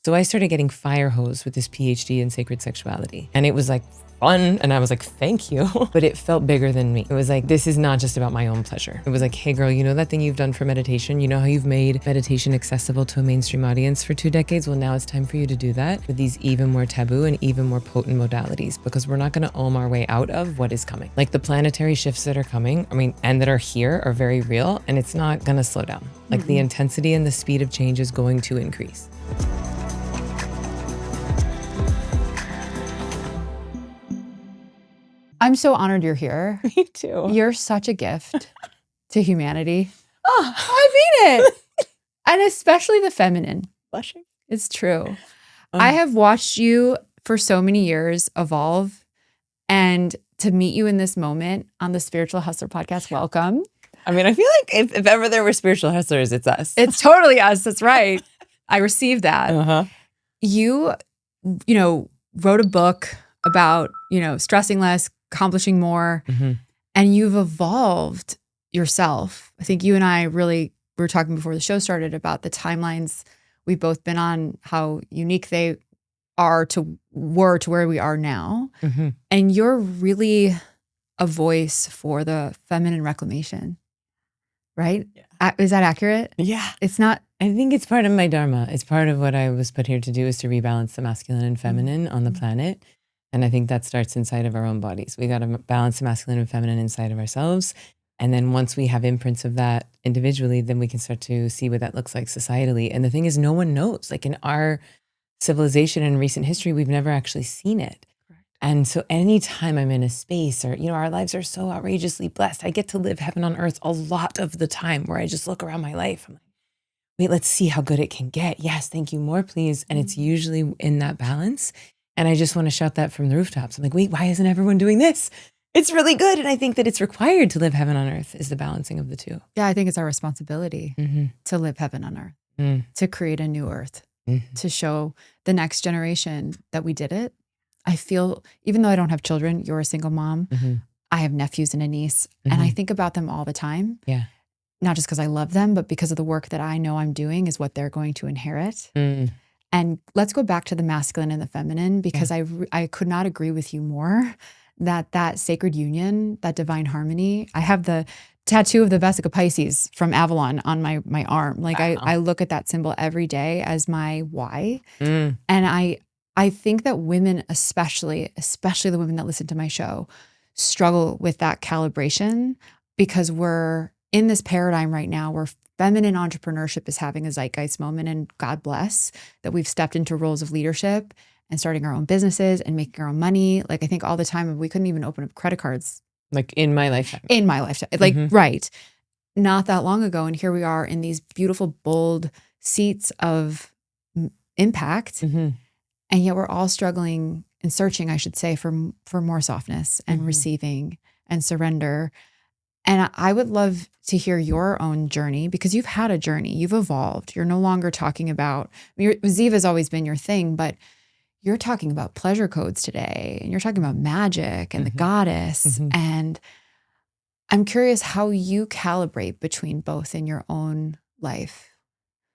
So I started getting fire hosed with this PhD in sacred sexuality. And it was like fun. And I was like, thank you. But it felt bigger than me. It was like, this is not just about my own pleasure. It was like, hey girl, you know that thing you've done for meditation? You know how you've made meditation accessible to a mainstream audience for 2 decades? Well, now it's time for you to do that with these even more taboo and even more potent modalities, because we're not going to own our way out of what is coming. Like the planetary shifts that are coming, and that are here are very real, and it's not going to slow down. Like the intensity and the speed of change is going to increase. I'm so honored you're here. Me too. You're such a gift to humanity. Oh, I mean it. And especially the feminine. blushing. It's true. I have watched you for so many years evolve, and to meet you in this moment on the Spiritual Hustler podcast, welcome. I mean, I feel like if ever there were spiritual hustlers, it's us. It's totally us. That's right. I received that. You wrote a book about, stressing less, accomplishing more, and you've evolved yourself. I think you and I we were talking before the show started about the timelines we've both been on, how unique they were to where we are now. And you're really a voice for the feminine reclamation, right? Yeah. Is that accurate? Yeah. It's not. I think it's part of my dharma. It's part of what I was put here to do, is to rebalance the masculine and feminine on the planet. And I think that starts inside of our own bodies. We got to balance the masculine and feminine inside of ourselves. And then once we have imprints of that individually, then we can start to see what that looks like societally. And the thing is, no one knows. Like in our civilization and recent history, we've never actually seen it. Correct. And so anytime I'm in a space or, our lives are so outrageously blessed, I get to live heaven on earth a lot of the time, where I just look around my life. I'm like, wait, let's see how good it can get. Yes, thank you, more please. And it's usually in that balance. And I just want to shout that from the rooftops. I'm like, wait, why isn't everyone doing this? It's really good. And I think that it's required to live heaven on earth, is the balancing of the two. Yeah, I think it's our responsibility to live heaven on earth, to create a new earth, to show the next generation that we did it. I feel, even though I don't have children, you're a single mom. I have nephews and a niece, and I think about them all the time. Yeah. Not just because I love them, but because of the work that I know I'm doing is what they're going to inherit. And let's go back to the masculine and the feminine, because I could not agree with you more that sacred union, that divine harmony. I have the tattoo of the Vesica Pisces from Avalon on my arm. Like I look at that symbol every day as my why. And I think that women, especially the women that listen to my show, struggle with that calibration, because we're in this paradigm right now where feminine entrepreneurship is having a zeitgeist moment, and God bless that we've stepped into roles of leadership and starting our own businesses and making our own money. Like I think all the time we couldn't even open up credit cards. Like in my lifetime. Like, right. Not that long ago. And here we are in these beautiful, bold seats of impact. And yet we're all struggling and searching, I should say, for more softness and receiving and surrender. And I would love to hear your own journey, because you've had a journey, you've evolved. You're no longer talking about, Ziva's always been your thing, but you're talking about pleasure codes today, and you're talking about magic and the goddess. And I'm curious how you calibrate between both in your own life.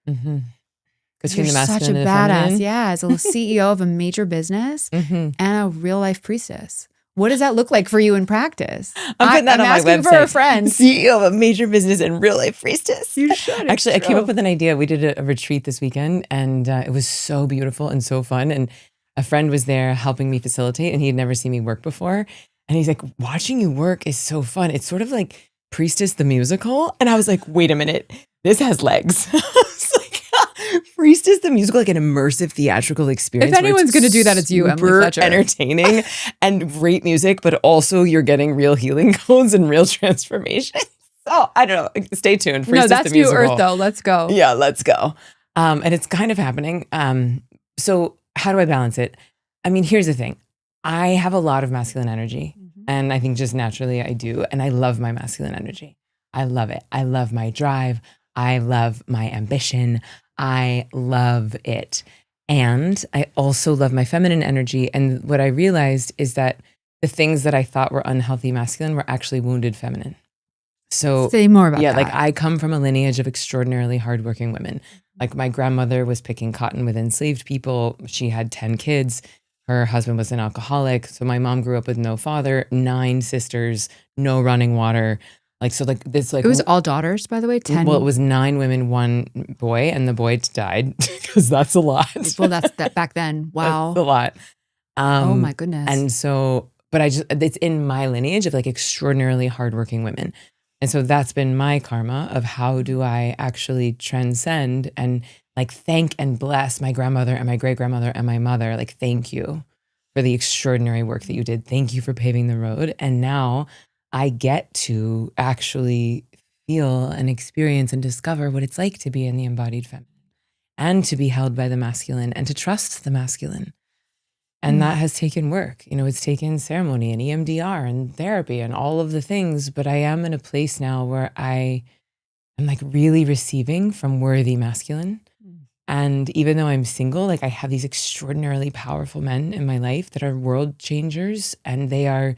Between you're the masculine such a and the badass. feminine. Yeah, as a CEO of a major business and a real life priestess. What does that look like for you in practice? I'm putting that on my website. For a friend. CEO of a major business and real life priestess. You should. Actually, I came up with an idea. We did a retreat this weekend, and it was so beautiful and so fun. And a friend was there helping me facilitate, and he had never seen me work before. And he's like, watching you work is so fun. It's sort of like Priestess the musical. And I was like, wait a minute, this has legs. It's like Priestess the musical, like an immersive theatrical experience. If anyone's going to do that, it's you, Emily Fletcher. Entertaining and great music, but also you're getting real healing codes and real transformation. So I don't know. Stay tuned. Priestess No, that's the musical. New Earth though. Let's go. Yeah, let's go. And it's kind of happening. So how do I balance it? I mean, here's the thing. I have a lot of masculine energy, and I think just naturally I do. And I love my masculine energy. I love it. I love my drive. I love my ambition. I love it. And I also love my feminine energy. And what I realized is that the things that I thought were unhealthy masculine were actually wounded feminine. So say more about that. Yeah, like I come from a lineage of extraordinarily hardworking women. Like my grandmother was picking cotton with enslaved people. She had 10 kids. Her husband was an alcoholic. So my mom grew up with no father, 9 sisters, no running water. Like, so like this, like, It was all daughters, by the way, 10. well, it was 9 women, 1 boy, and the boy died because that's a lot. Well, that's that back then. Wow. That's a lot. Oh my goodness. And so, but it's in my lineage of like extraordinarily hardworking women. And so that's been my karma of how do I actually transcend and like thank and bless my grandmother and my great grandmother and my mother. Like, thank you for the extraordinary work that you did. Thank you for paving the road. And now I get to actually feel and experience and discover what it's like to be in the embodied feminine and to be held by the masculine and to trust the masculine. And that has taken work. You know, it's taken ceremony and EMDR and therapy and all of the things. But I am in a place now where I am like really receiving from worthy masculine. And even though I'm single, like I have these extraordinarily powerful men in my life that are world changers, and they are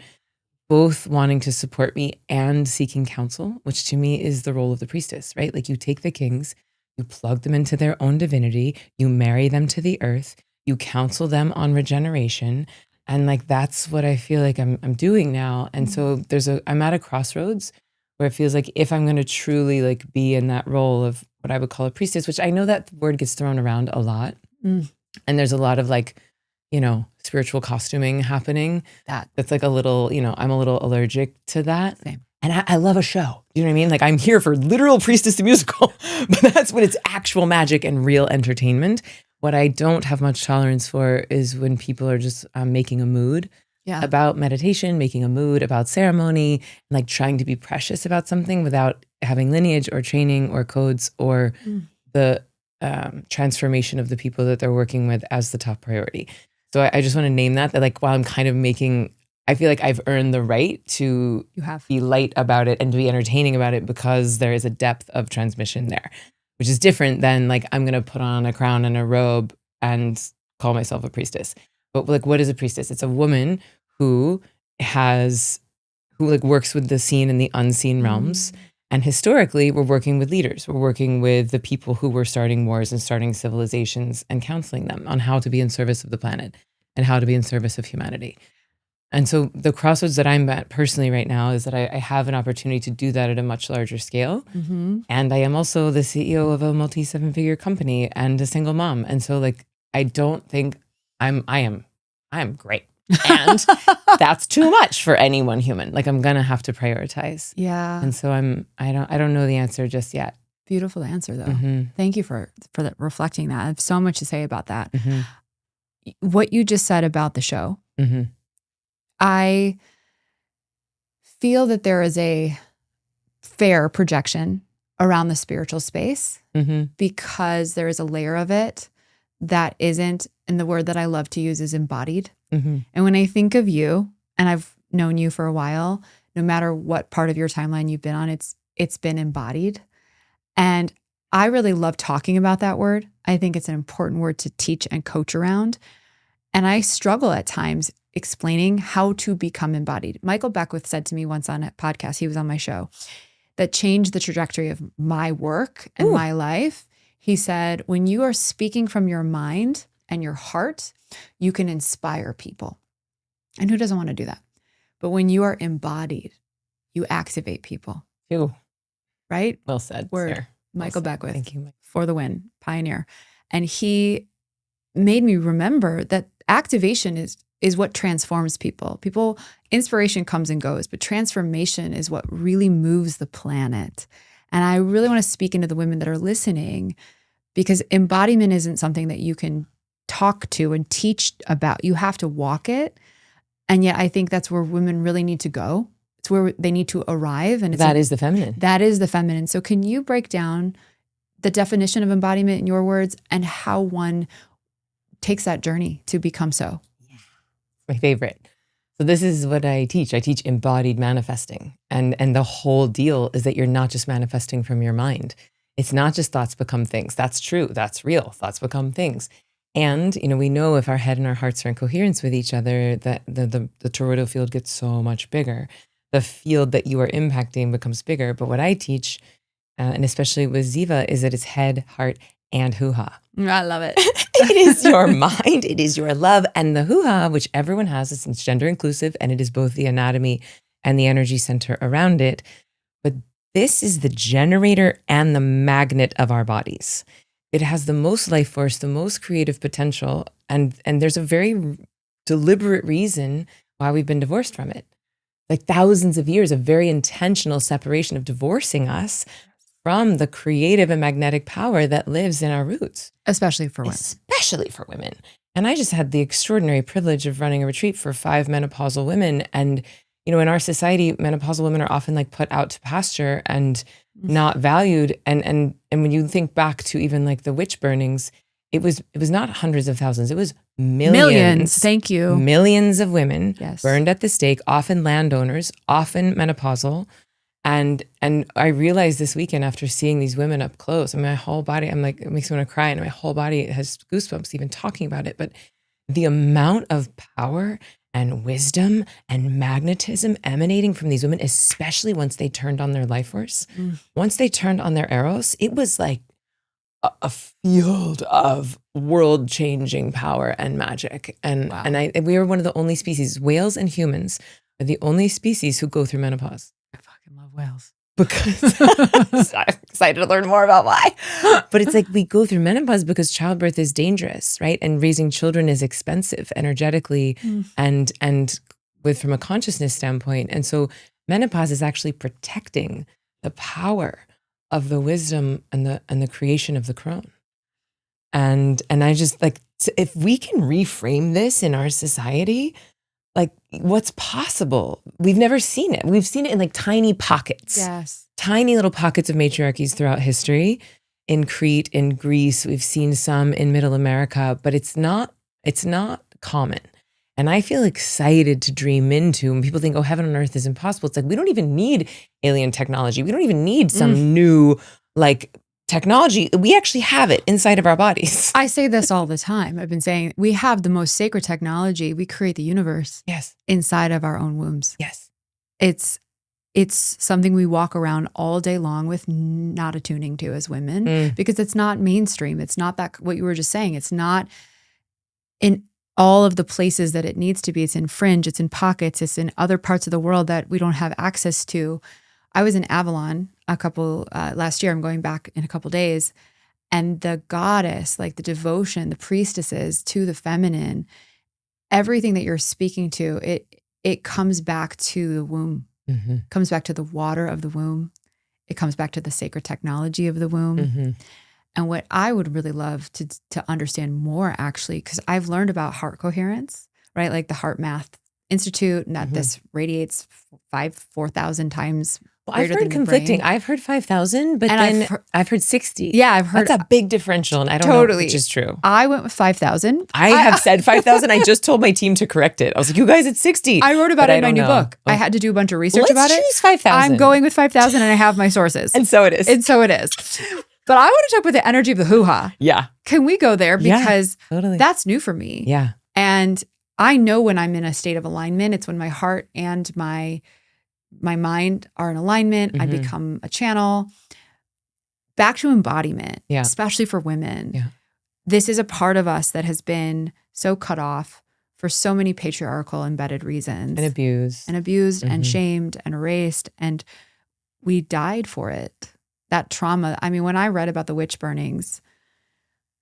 both wanting to support me and seeking counsel, which to me is the role of the priestess, right? Like you take the kings, you plug them into their own divinity, you marry them to the earth, you counsel them on regeneration. And like, that's what I feel like I'm doing now. And so I'm at a crossroads where it feels like if I'm going to truly like be in that role of what I would call a priestess, which I know that word gets thrown around a lot. And there's a lot of like, you know, spiritual costuming happening. That's like a little, you know, I'm a little allergic to that. Same. And I love a show. You know what I mean? Like I'm here for literal priestess the musical, but that's when it's actual magic and real entertainment. What I don't have much tolerance for is when people are just making a mood about meditation, making a mood about ceremony, and like trying to be precious about something without having lineage or training or codes or the transformation of the people that they're working with as the top priority. So I just want to name that like while I'm kind of I feel like I've earned the right to be light about it and to be entertaining about it because there is a depth of transmission there, which is different than like, I'm going to put on a crown and a robe and call myself a priestess. But like, what is a priestess? It's a woman who like works with the seen and the unseen realms. And historically, we're working with leaders. We're working with the people who were starting wars and starting civilizations and counseling them on how to be in service of the planet and how to be in service of humanity. And so the crossroads that I'm at personally right now is that I have an opportunity to do that at a much larger scale. And I am also the CEO of a multi-7-figure company and a single mom. And so like, I don't think I am great. And that's too much for any one human. Like I'm going to have to prioritize. Yeah. And so I don't know the answer just yet. Beautiful answer though. Thank you for reflecting that. I have so much to say about that. What you just said about the show, I feel that there is a fair projection around the spiritual space because there is a layer of it that isn't, and the word that I love to use is embodied. And when I think of you, and I've known you for a while, no matter what part of your timeline you've been on, it's been embodied. And I really love talking about that word. I think it's an important word to teach and coach around. And I struggle at times explaining how to become embodied. Michael Beckwith said to me once on a podcast, he was on my show, that changed the trajectory of my work and my life. He said, when you are speaking from your mind and your heart, you can inspire people. And who doesn't want to do that? But when you are embodied, you activate people. Right? Well said. Word. Sir. Michael Beckwith. Thank you. For the win, pioneer. And he made me remember that activation is what transforms people. Inspiration comes and goes, but transformation is what really moves the planet. And I really want to speak into the women that are listening, because embodiment isn't something that you can talk to and teach about. You have to walk it. And yet I think that's where women really need to go. It's where they need to arrive. And that is the feminine. That is the feminine. So can you break down the definition of embodiment in your words and how one takes that journey to become so? My favorite. So this is what I teach. I teach embodied manifesting. And the whole deal is that you're not just manifesting from your mind. It's not just thoughts become things. That's true. That's real. Thoughts become things. And, you know, we know if our head and our hearts are in coherence with each other, that the toroidal field gets so much bigger. The field that you are impacting becomes bigger. But what I teach, and especially with Ziva, is that it's head, heart, and hoo-ha. I love it. It is your mind, it is your love, and the hoo-ha, which everyone has, it's gender inclusive, and it is both the anatomy and the energy center around it. But this is the generator and the magnet of our bodies. It has the most life force, the most creative potential, and there's a very deliberate reason why we've been divorced from it. Like thousands of years of very intentional separation of divorcing us from the creative and magnetic power that lives in our roots. Especially for women. Especially for women. And I just had the extraordinary privilege of running a retreat for 5 menopausal women. And, you know, in our society, menopausal women are often like put out to pasture and not valued. And when you think back to even like the witch burnings, it was not hundreds of thousands, it was millions. Thank you. Millions of women Yes. burned at the stake, often landowners, often menopausal. And I realized this weekend after seeing these women up close, and my whole body, I'm like, it makes me want to cry, and my whole body has goosebumps even talking about it. But the amount of power and wisdom and magnetism emanating from these women, especially once they turned on their life force, once they turned on their eros, it was like a field of world-changing power and magic. And Wow. and we are one of the only species, whales and humans are the only species who go through menopause. I fucking love whales. Because I'm excited to learn more about why. But it's like we go through menopause because childbirth is dangerous, right? And raising children is expensive energetically and with from a consciousness standpoint. And so menopause is actually protecting the power of the wisdom and the creation of the crone. And I just like, if we can reframe this in our society, like what's possible? We've never seen it. We've seen it in like tiny pockets. Yes. Tiny little pockets of matriarchies throughout history. In Crete, in Greece, we've seen some in Middle America, but it's not common. And I feel excited to dream into when people think, oh, heaven on earth is impossible. It's like, we don't even need alien technology. We don't even need some new like technology. We actually have it inside of our bodies. I say this all the time. I've been saying we have the most sacred technology. We create the universe Yes. inside of our own wombs. Yes. It's something we walk around all day long with not attuning to as women because it's not mainstream. It's not that what you were just saying. It's not in all of the places that it needs to be. It's in fringe, it's in pockets, it's in other parts of the world that we don't have access to. I was in Avalon last year. I'm going back in a couple days. And the goddess, like the devotion, the priestesses to the feminine, everything that you're speaking to, it comes back to the womb. Comes back to the water of the womb. It comes back to the sacred technology of the womb. And what I would really love to understand more, actually, because I've learned about heart coherence, right? Like the Heart Math Institute, and that this radiates 4,000 times. Well, I've heard conflicting. I've heard 5,000, but and then I've heard 60. Yeah, I've heard that's a big differential, and I don't know which is true. I went with 5,000. I have said 5,000. I just told my team to correct it. I was like, you guys, it's 60. I wrote about it in my new book. I had to do a bunch of research about it. Let's choose 5,000. I'm going with 5,000, and I have my sources. And so it is. But I want to talk about the energy of the hoo-ha. Yeah. Can we go there? Because totally. That's new for me. Yeah. And I know when I'm in a state of alignment, it's when my heart and my mind are in alignment. I become a channel. Back to embodiment, especially for women. Yeah. This is a part of us that has been so cut off for so many patriarchal embedded reasons. And abused. And shamed and erased. And we died for it. That trauma. I mean, when I read about the witch burnings,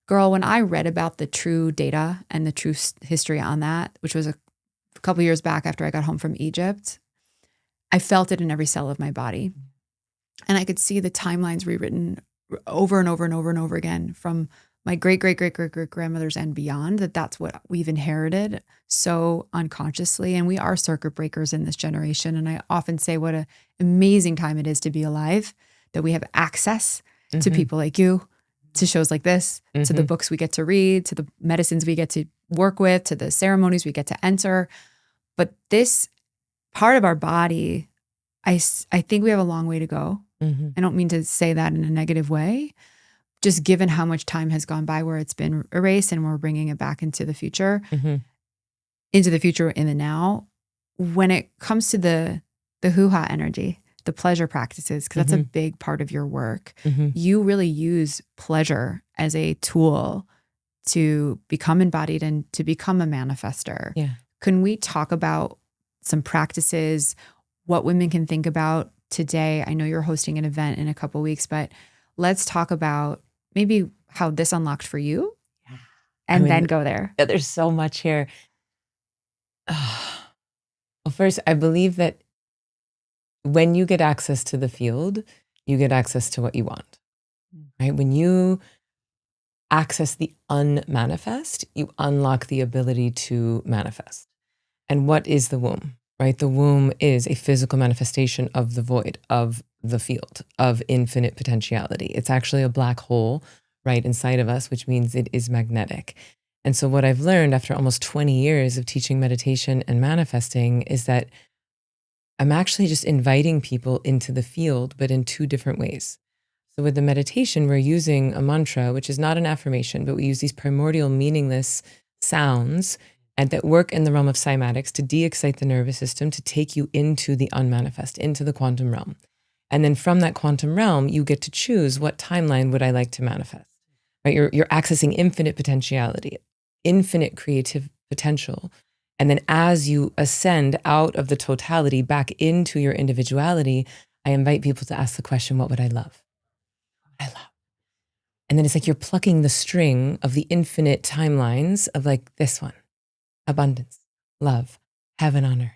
girl, when I read about the true data and the true history on that, which was a couple years back after I got home from Egypt, I felt it in every cell of my body. And I could see the timelines rewritten over and over and over and over again from my great-great-great-great-great-grandmothers and beyond, that's what we've inherited so unconsciously. And we are circuit breakers in this generation. And I often say what an amazing time it is to be alive, that we have access to people like you, to shows like this, to the books we get to read, to the medicines we get to work with, to the ceremonies we get to enter. But this part of our body, I think we have a long way to go. I don't mean to say that in a negative way, just given how much time has gone by where it's been erased and we're bringing it back into the future, in the now. When it comes to the hoo-ha energy, the pleasure practices, because that's a big part of your work, you really use pleasure as a tool to become embodied and to become a manifester. Yeah. Can we talk about some practices, what women can think about today? I know you're hosting an event in a couple of weeks, but let's talk about maybe how this unlocked for you and then go there. Yeah, there's so much here. Well, first, I believe that when you get access to the field, you get access to what you want, right? When you access the unmanifest, you unlock the ability to manifest. And what is the womb, right? The womb is a physical manifestation of the void, of the field, of infinite potentiality. It's actually a black hole right inside of us, which means it is magnetic. And so what I've learned after almost 20 years of teaching meditation and manifesting is that I'm actually just inviting people into the field, but in two different ways. So with the meditation, we're using a mantra, which is not an affirmation, but we use these primordial meaningless sounds and that work in the realm of cymatics to de-excite the nervous system, to take you into the unmanifest, into the quantum realm. And then from that quantum realm, you get to choose what timeline would I like to manifest, right? You're accessing infinite potentiality, infinite creative potential. And then as you ascend out of the totality back into your individuality, I invite people to ask the question, what would I love? What would I love? And then it's like you're plucking the string of the infinite timelines of like this one, abundance, love, heaven on earth,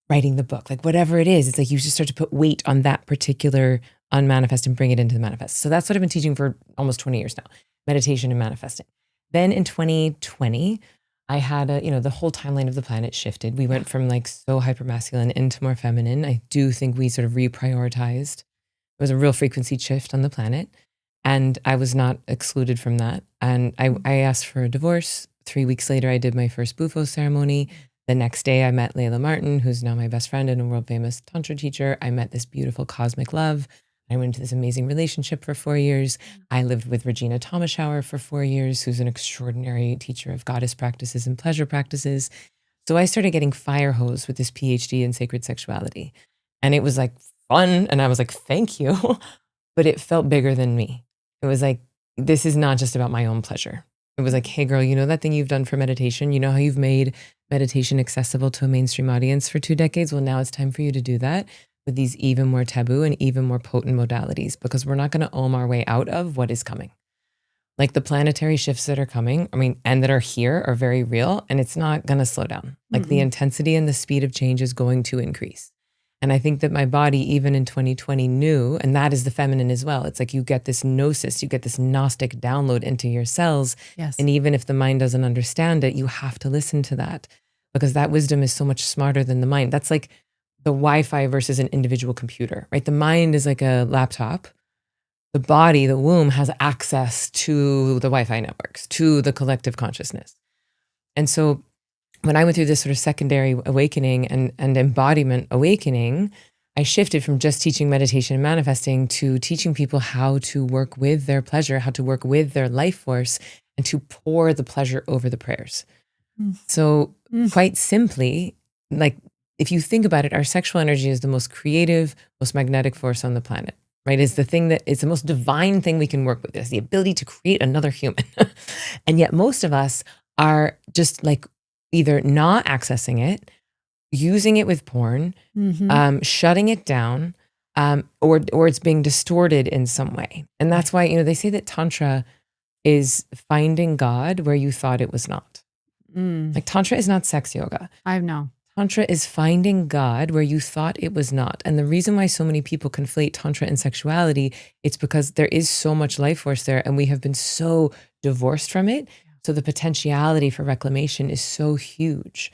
writing the book, like whatever it is, it's like you just start to put weight on that particular unmanifest and bring it into the manifest. So that's what I've been teaching for almost 20 years now, meditation and manifesting. Then in 2020, I had the whole timeline of the planet shifted. We went from like so hypermasculine into more feminine. I do think we sort of reprioritized. It was a real frequency shift on the planet. And I was not excluded from that. And I asked for a divorce. 3 weeks later, I did my first Bufo ceremony. The next day, I met Layla Martin, who's now my best friend and a world famous Tantra teacher. I met this beautiful cosmic love. I went into this amazing relationship for 4 years. I lived with Regina Thomasschauer for 4 years, who's an extraordinary teacher of goddess practices and pleasure practices. So I started getting fire hose with this PhD in sacred sexuality. And it was like fun. And I was like, thank you. But it felt bigger than me. It was like, this is not just about my own pleasure. It was like, hey girl, you know that thing you've done for meditation? You know how you've made meditation accessible to a mainstream audience for 2 decades? Well, now it's time for you to do that with these even more taboo and even more potent modalities, because we're not going to ohm our way out of what is coming. Like the planetary shifts that are coming, and that are here are very real, and it's not going to slow down. Like the intensity and the speed of change is going to increase. And I think that my body, even in 2020, knew, and that is the feminine as well. It's like you get this gnosis, you get this Gnostic download into your cells. Yes. And even if the mind doesn't understand it, you have to listen to that, because that wisdom is so much smarter than the mind. That's like the Wi-Fi versus an individual computer, right? The mind is like a laptop. The body, the womb, has access to the Wi-Fi networks, to the collective consciousness. And so when I went through this sort of secondary awakening and embodiment awakening, I shifted from just teaching meditation and manifesting to teaching people how to work with their pleasure, how to work with their life force, and to pour the pleasure over the prayers. So quite simply, like if you think about it, our sexual energy is the most creative, most magnetic force on the planet, right? It's the thing that it's the most divine thing we can work with. It's the ability to create another human. And yet most of us are just like either not accessing it, using it with porn, shutting it down, or it's being distorted in some way. And that's why, they say that Tantra is finding God where you thought it was not. Like Tantra is not sex yoga. I know. Tantra is finding God where you thought it was not. And the reason why so many people conflate Tantra and sexuality, it's because there is so much life force there and we have been so divorced from it. So the potentiality for reclamation is so huge.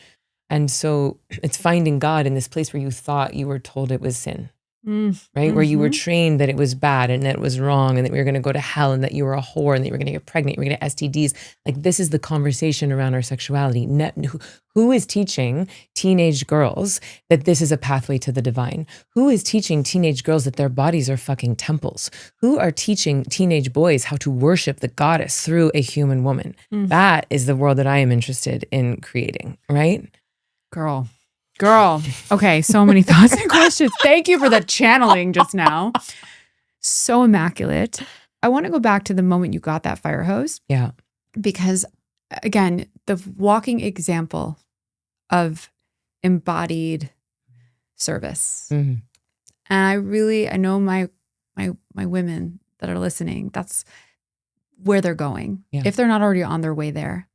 And so it's finding God in this place where you thought you were told it was sin, right? Where you were trained that it was bad and that it was wrong and that we were going to go to hell and that you were a whore and that you were going to get pregnant, you were going to get STDs. Like this is the conversation around our sexuality. Who is teaching teenage girls that this is a pathway to the divine? Who is teaching teenage girls that their bodies are fucking temples? Who are teaching teenage boys how to worship the goddess through a human woman? That is the world that I am interested in creating, right? Girl, Girl. Okay. So many thoughts and questions. Thank you for the channeling just now. So immaculate. I want to go back to the moment you got that fire hose. Yeah. Because again, the walking example of embodied service. Mm-hmm. And I know my women that are listening, that's where they're going. Yeah. If they're not already on their way there.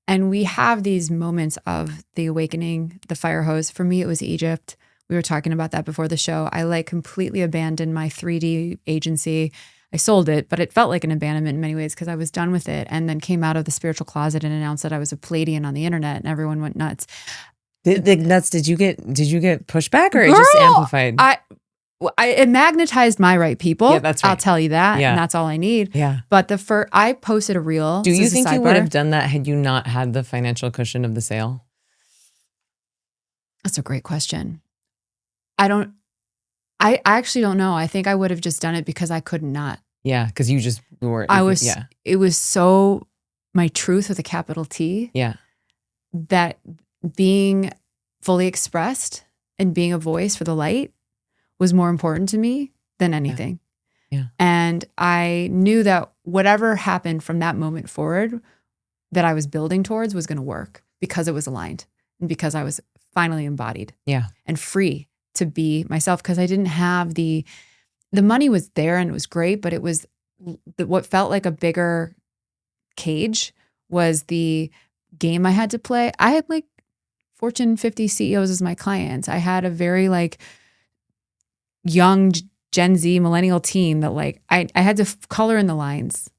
And we have these moments of the awakening, the fire hose. For me, it was Egypt. We were talking about that before the show. I like completely abandoned my 3D agency. I sold it, but it felt like an abandonment in many ways because I was done with it, and then came out of the spiritual closet and announced that I was a Palladian on the internet, and everyone went nuts. Did you get pushback, or it just amplified? It magnetized my right people. Yeah, that's right. I'll tell you that. Yeah. And that's all I need. Yeah. But I posted a reel. Do you think you would have done that had you not had the financial cushion of the sale? That's a great question. I actually don't know. I think I would have just done it because I could not. Yeah. Because you just weren't. It was so my truth with a capital T. Yeah. That being fully expressed and being a voice for the light was more important to me than anything. Yeah. And I knew that whatever happened from that moment forward that I was building towards was going to work because it was aligned and because I was finally embodied. Yeah. And free to be myself, because I didn't have the money was there and it was great, but it was what felt like a bigger cage was the game I had to play. I had like Fortune 50 CEOs as my clients. I had a very like young Gen Z millennial team that like I had to color in the lines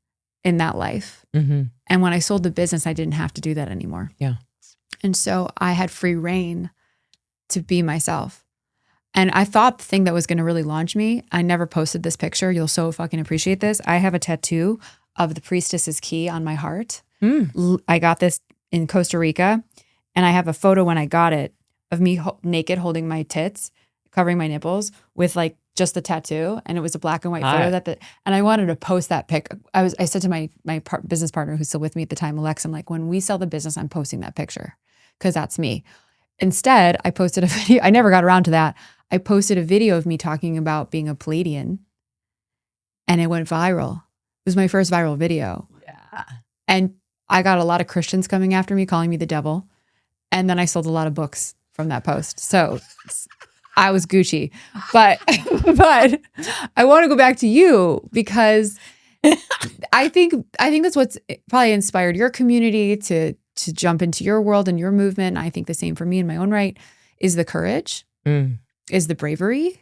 in that life. Mm-hmm. And when I sold the business, I didn't have to do that anymore. Yeah. And so I had free reign to be myself. And I thought the thing that was going to really launch me, I never posted this picture. You'll so fucking appreciate this. I have a tattoo of the priestess's key on my heart. I got this in Costa Rica, and I have a photo when I got it of me naked holding my tits, covering my nipples with like just the tattoo, and it was a black and white photo and I wanted to post that pic. I said to my business partner who's still with me at the time, Alex, I'm like, when we sell the business, I'm posting that picture because that's me. Instead, I posted a video. I never got around to that. I posted a video of me talking about being a Palladian, and it went viral. It was my first viral video. Yeah. And I got a lot of Christians coming after me, calling me the devil. And then I sold a lot of books from that post. So I was Gucci. But I want to go back to you because I think that's what's probably inspired your community to jump into your world and your movement. And I think the same for me in my own right is the courage, is the bravery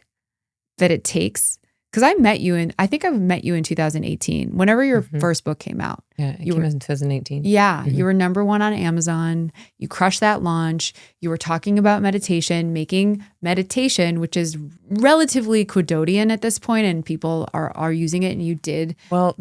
that it takes. Because I met you I think I met you in 2018, whenever your first book came out. Yeah, it came out in 2018. Yeah, you were #1 on Amazon. You crushed that launch. You were talking about meditation, making meditation, which is relatively quotidian at this point, and people are using it, and you did. Well,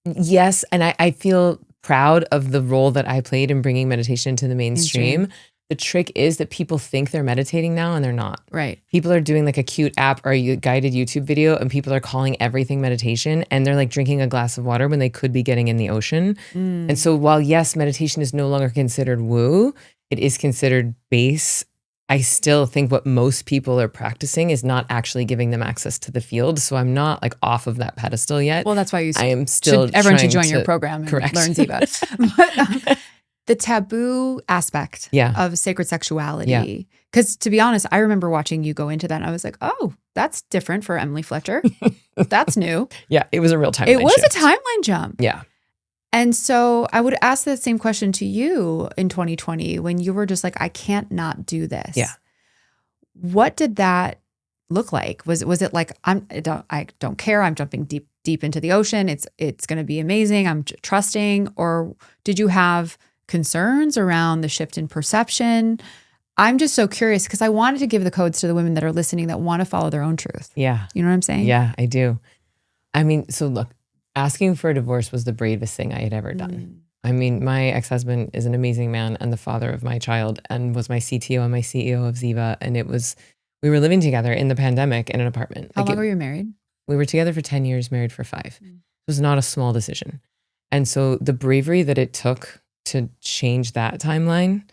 yes, and I feel proud of the role that I played in bringing meditation into the mainstream. The trick is that people think they're meditating now and they're not. Right. People are doing like a cute app or a guided YouTube video and people are calling everything meditation and they're like drinking a glass of water when they could be getting in the ocean. And so while yes, meditation is no longer considered woo, it is considered base. I still think what most people are practicing is not actually giving them access to the field. So I'm not like off of that pedestal yet. Well, that's why I am still everyone should join your program and correct. learn Ziva. But, the taboo aspect of sacred sexuality. Yeah. Because to be honest, I remember watching you go into that and I was like, oh, that's different for Emily Fletcher. That's new. Yeah, it was a real timeline It was shift. a timeline jump. Yeah. And so I would ask that same question to you in 2020 when you were just like, I can't not do this. Yeah. What did that look like? Was it like, I don't care. I'm jumping deep into the ocean. It's going to be amazing. I'm trusting. Or did you have concerns around the shift in perception? I'm just so curious because I wanted to give the codes to the women that are listening that want to follow their own truth. Yeah. You know what I'm saying? Yeah, I do. I mean, so look, asking for a divorce was the bravest thing I had ever done. I mean, my ex-husband is an amazing man and the father of my child and was my CTO and my CEO of Ziva. And we were living together in the pandemic in an apartment. How long were you married? We were together for 10 years, married for 5. It was not a small decision. And so the bravery that it took to change that timeline,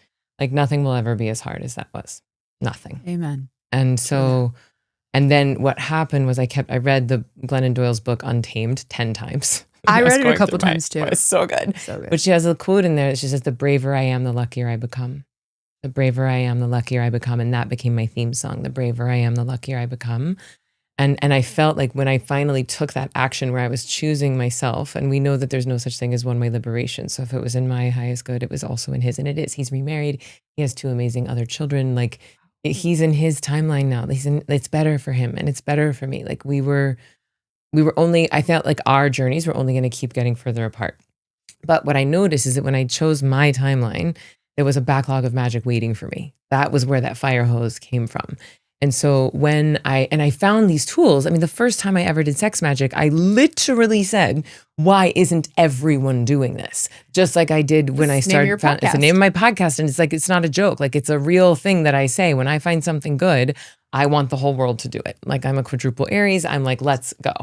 Like nothing will ever be as hard as that was. Nothing. Amen. And so, and then what happened was I read the Glennon Doyle's book Untamed 10 times. I read it a couple times too. It's so good. So good. But she has a quote in there that she says, the braver I am, the luckier I become. The braver I am, the luckier I become. And that became my theme song. The braver I am, the luckier I become. And I felt like when I finally took that action where I was choosing myself, and we know that there's no such thing as one-way liberation. So if it was in my highest good, it was also in his, and it is. He's remarried. He has 2 amazing other children. Like he's in his timeline now. It's better for him and it's better for me. Like we were only, I felt like our journeys were only going to keep getting further apart. But what I noticed is that when I chose my timeline, there was a backlog of magic waiting for me. That was where that fire hose came from. And so when I found these tools, I mean, the first time I ever did sex magic, I literally said, why isn't everyone doing this? Just like I did when I started, it's the name of my podcast. And it's like, it's not a joke. Like it's a real thing that I say. When I find something good, I want the whole world to do it. Like I'm a quadruple Aries. I'm like, let's go.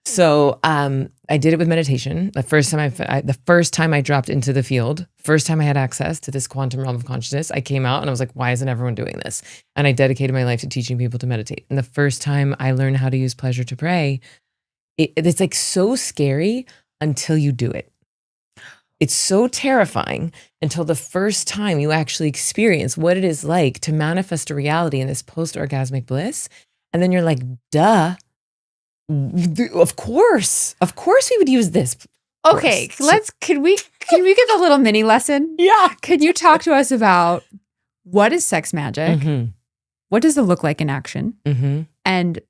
So I did it with meditation. The first time I dropped into the field, first time I had access to this quantum realm of consciousness, I came out and I was like, why isn't everyone doing this? And I dedicated my life to teaching people to meditate. And the first time I learned how to use pleasure to pray, it's like so scary until you do it. It's so terrifying until the first time you actually experience what it is like to manifest a reality in this post-orgasmic bliss. And then you're like, duh. Of course we would use this. Okay, can we give a little mini lesson? Yeah. Can you talk to us about what is sex magic? Mm-hmm. What does it look like in action? Mm-hmm. And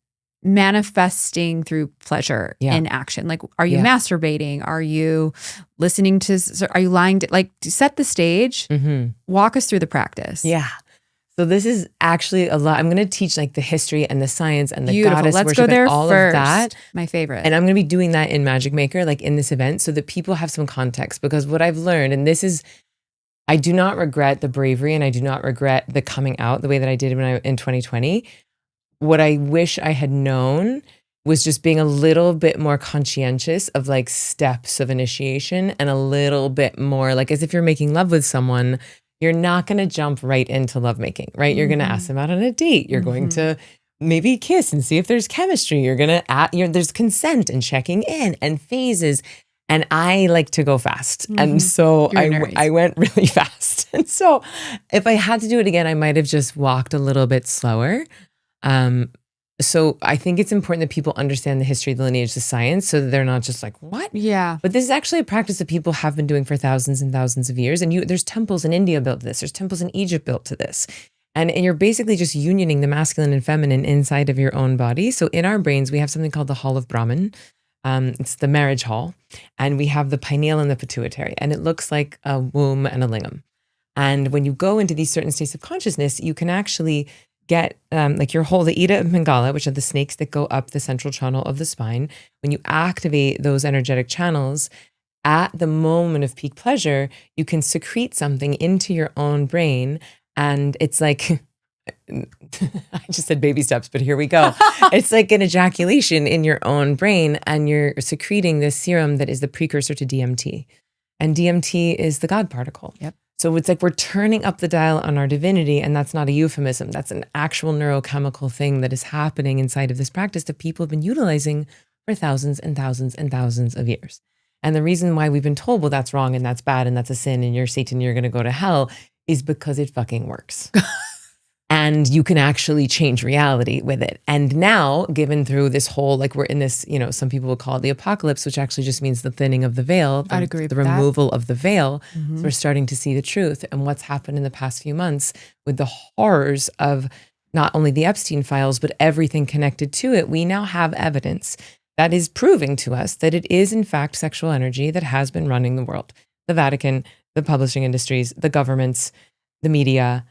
manifesting through pleasure in action. Like, are you masturbating? Are you listening to, are you lying to, like, set the stage, walk us through the practice. Yeah. So this is actually a lot. I'm going to teach like the history and the science and the Beautiful. goddess Let's worship go there and all first. of that. My favorite. And I'm going to be doing that in Magic Maker, like in this event, so that people have some context. Because what I've learned, and this is, I do not regret the bravery and I do not regret the coming out the way that I did in 2020. What I wish I had known was just being a little bit more conscientious of like steps of initiation and a little bit more like as if you're making love with someone. You're not going to jump right into lovemaking, right? You're going to ask them out on a date. You're going to maybe kiss and see if there's chemistry. You're going to there's consent and checking in and phases. And I like to go fast. And so I went really fast. And so if I had to do it again, I might have just walked a little bit slower. So I think it's important that people understand the history, the lineage, the science, so that they're not just like, what? Yeah. But this is actually a practice that people have been doing for thousands and thousands of years. And there's temples in India built to this. There's temples in Egypt built to this. And you're basically just unioning the masculine and feminine inside of your own body. So in our brains, we have something called the Hall of Brahman. It's the marriage hall. And we have the pineal and the pituitary. And it looks like a womb and a lingam. And when you go into these certain states of consciousness, you can actually get like your whole, the Ida and Pingala, which are the snakes that go up the central channel of the spine. When you activate those energetic channels at the moment of peak pleasure, you can secrete something into your own brain. And it's like, I just said baby steps, but here we go. It's like an ejaculation in your own brain, and you're secreting this serum that is the precursor to DMT. And DMT is the God particle. Yep. So it's like we're turning up the dial on our divinity, and that's not a euphemism. That's an actual neurochemical thing that is happening inside of this practice that people have been utilizing for thousands and thousands and thousands of years. And the reason why we've been told, well, that's wrong and that's bad and that's a sin and you're Satan, you're going to go to hell, is because it fucking works. And you can actually change reality with it. And now, given through this whole, like we're in this, some people will call it the apocalypse, which actually just means the thinning of the veil. I'd agree with the that. removal of the veil. So we're starting to see the truth and what's happened in the past few months with the horrors of not only the Epstein files, but everything connected to it. We now have evidence that is proving to us that it is in fact sexual energy that has been running the world. The Vatican, the publishing industries, the governments, the media.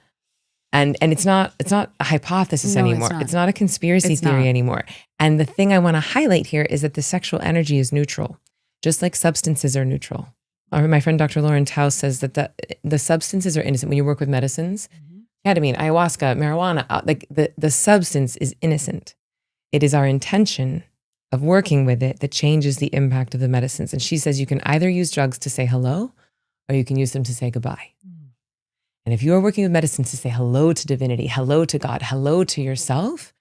And it's not a hypothesis anymore. It's not a conspiracy theory anymore. And the thing I want to highlight here is that the sexual energy is neutral, just like substances are neutral. My friend Dr. Lauren Taus says that the substances are innocent. When you work with medicines, ketamine, ayahuasca, marijuana, like the substance is innocent. It is our intention of working with it that changes the impact of the medicines. And she says you can either use drugs to say hello or you can use them to say goodbye. And if you are working with medicine to say hello to divinity, hello to God, hello to yourself,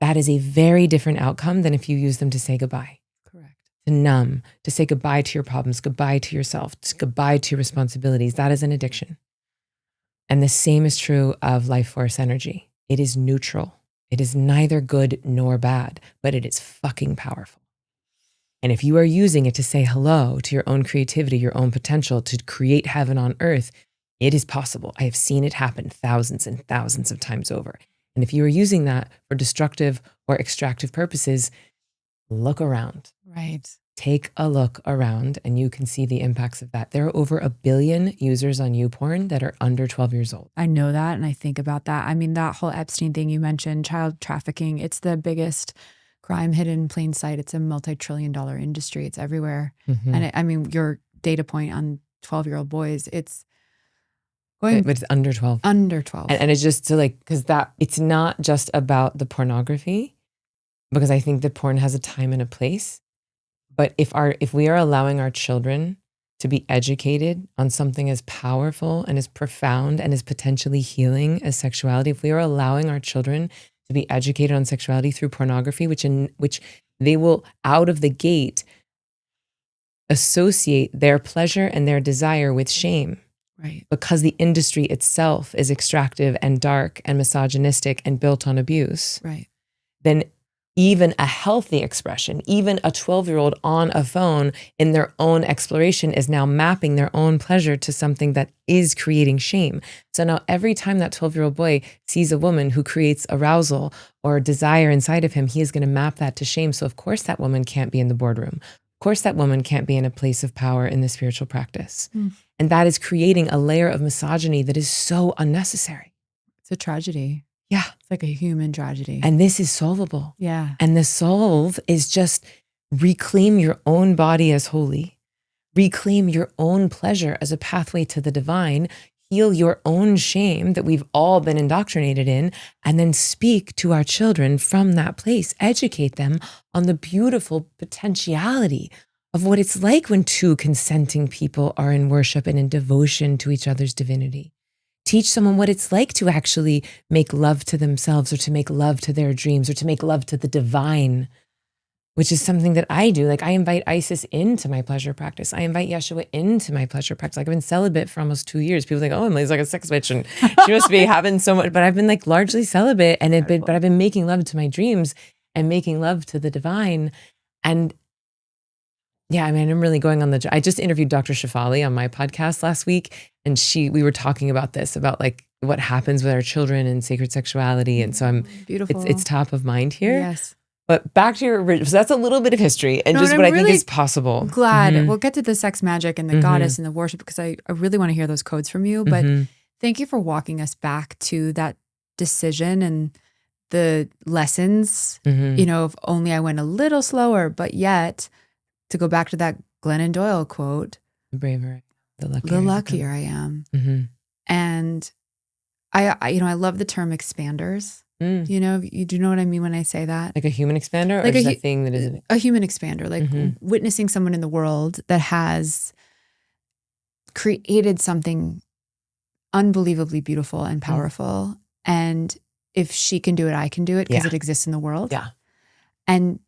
that is a very different outcome than if you use them to say goodbye. Correct. To numb, to say goodbye to your problems, goodbye to yourself, goodbye to your responsibilities. That is an addiction. And the same is true of life force energy. It is neutral. It is neither good nor bad, but it is fucking powerful. And if you are using it to say hello to your own creativity, your own potential to create heaven on earth, it is possible. I have seen it happen thousands and thousands of times over. And if you are using that for destructive or extractive purposes, look around. Right. Take a look around and you can see the impacts of that. There are over 1 billion users on YouPorn that are under 12 years old. I know that. And I think about that. I mean, that whole Epstein thing you mentioned, child trafficking, it's the biggest crime hidden in plain sight. It's a multi-trillion-dollar industry. It's everywhere. Mm-hmm. And I mean, your data point on 12-year-old boys, it's going. But it's under 12. Under 12. And it's just to like, because that it's not just about the pornography, because I think that porn has a time and a place. But if we are allowing our children to be educated on something as powerful and as profound and as potentially healing as sexuality, if we are allowing our children to be educated on sexuality through pornography, which they will out of the gate associate their pleasure and their desire with shame. Right. Because the industry itself is extractive and dark and misogynistic and built on abuse. Right. Then even a healthy expression, even a 12-year-old on a phone in their own exploration is now mapping their own pleasure to something that is creating shame. So now every time that 12-year-old boy sees a woman who creates arousal or desire inside of him, he is going to map that to shame. So of course that woman can't be in the boardroom. Of course that woman can't be in a place of power in the spiritual practice. And that is creating a layer of misogyny that is so unnecessary. It's a tragedy. Yeah. It's like a human tragedy. And this is solvable. Yeah. And the solve is just reclaim your own body as holy, reclaim your own pleasure as a pathway to the divine, heal your own shame that we've all been indoctrinated in, and then speak to our children from that place, educate them on the beautiful potentiality of what it's like when two consenting people are in worship and in devotion to each other's divinity. Teach someone what it's like to actually make love to themselves or to make love to their dreams or to make love to the divine, which is something that I do. Like I invite Isis into my pleasure practice. I invite Yeshua into my pleasure practice. Like I've been celibate for almost 2 years. People think, oh, Emily's like a sex bitch and she must be having so much, but I've been like largely celibate but I've been making love to my dreams and making love to the divine. And yeah, I mean, I'm really going on I just interviewed Dr. Shafali on my podcast last week, and we were talking about this, about like what happens with our children and sacred sexuality. And so beautiful. It's top of mind here. Yes. But back to your original, so that's a little bit of history and what I think is possible. Glad we'll get to the sex magic and the goddess and the worship, because I really want to hear those codes from you. But thank you for walking us back to that decision and the lessons, if only I went a little slower, but yet to go back to that Glennon Doyle quote, the braver, the luckier I am. And I love the term expanders. Do you know what I mean when I say that? Like a human expander, like or just a thing that isn't a human expander, like witnessing someone in the world that has created something unbelievably beautiful and powerful. And if she can do it, I can do it because it exists in the world. Yeah. And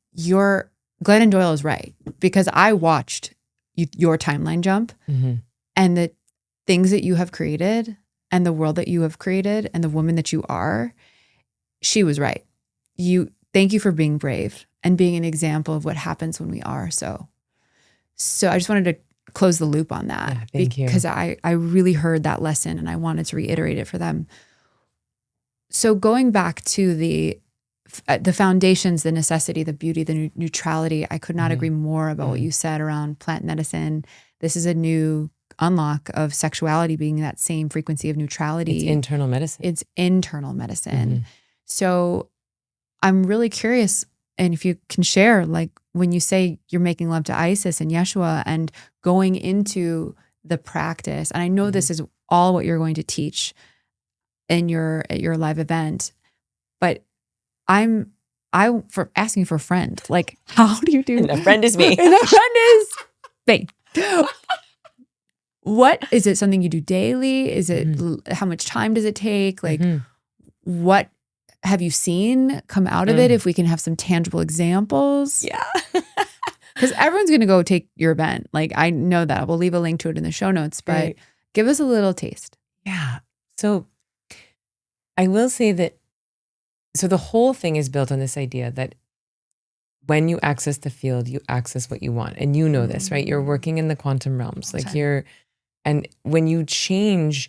Glennon Doyle is right, because I watched your timeline jump and the things that you have created and the world that you have created and the woman that you are. She was right. Thank you for being brave and being an example of what happens when we are. So I just wanted to close the loop on that. Yeah, thank you. Because I really heard that lesson and I wanted to reiterate it for them. So going back to the foundations, the necessity, the beauty, the neutrality, I could not agree more about what you said around plant medicine. This is a new unlock of sexuality being that same frequency of neutrality. It's internal medicine. It's internal medicine. So I'm really curious, and if you can share, like when you say you're making love to Isis and Yeshua and going into the practice, and I know this is all what you're going to teach at your live event, but I'm for asking for a friend. Like, how do you do? And a friend is me. And a friend is me. what is it? Something you do daily? Is it how much time does it take? Like, what have you seen come out of it? If we can have some tangible examples. Yeah. Because everyone's going to go take your event. Like, I know that. We'll leave a link to it in the show notes, but give us a little taste. Yeah. So I will say that, so the whole thing is built on this idea that when you access the field, you access what you want. And you know this, right? You're working in the quantum realms. Like and when you change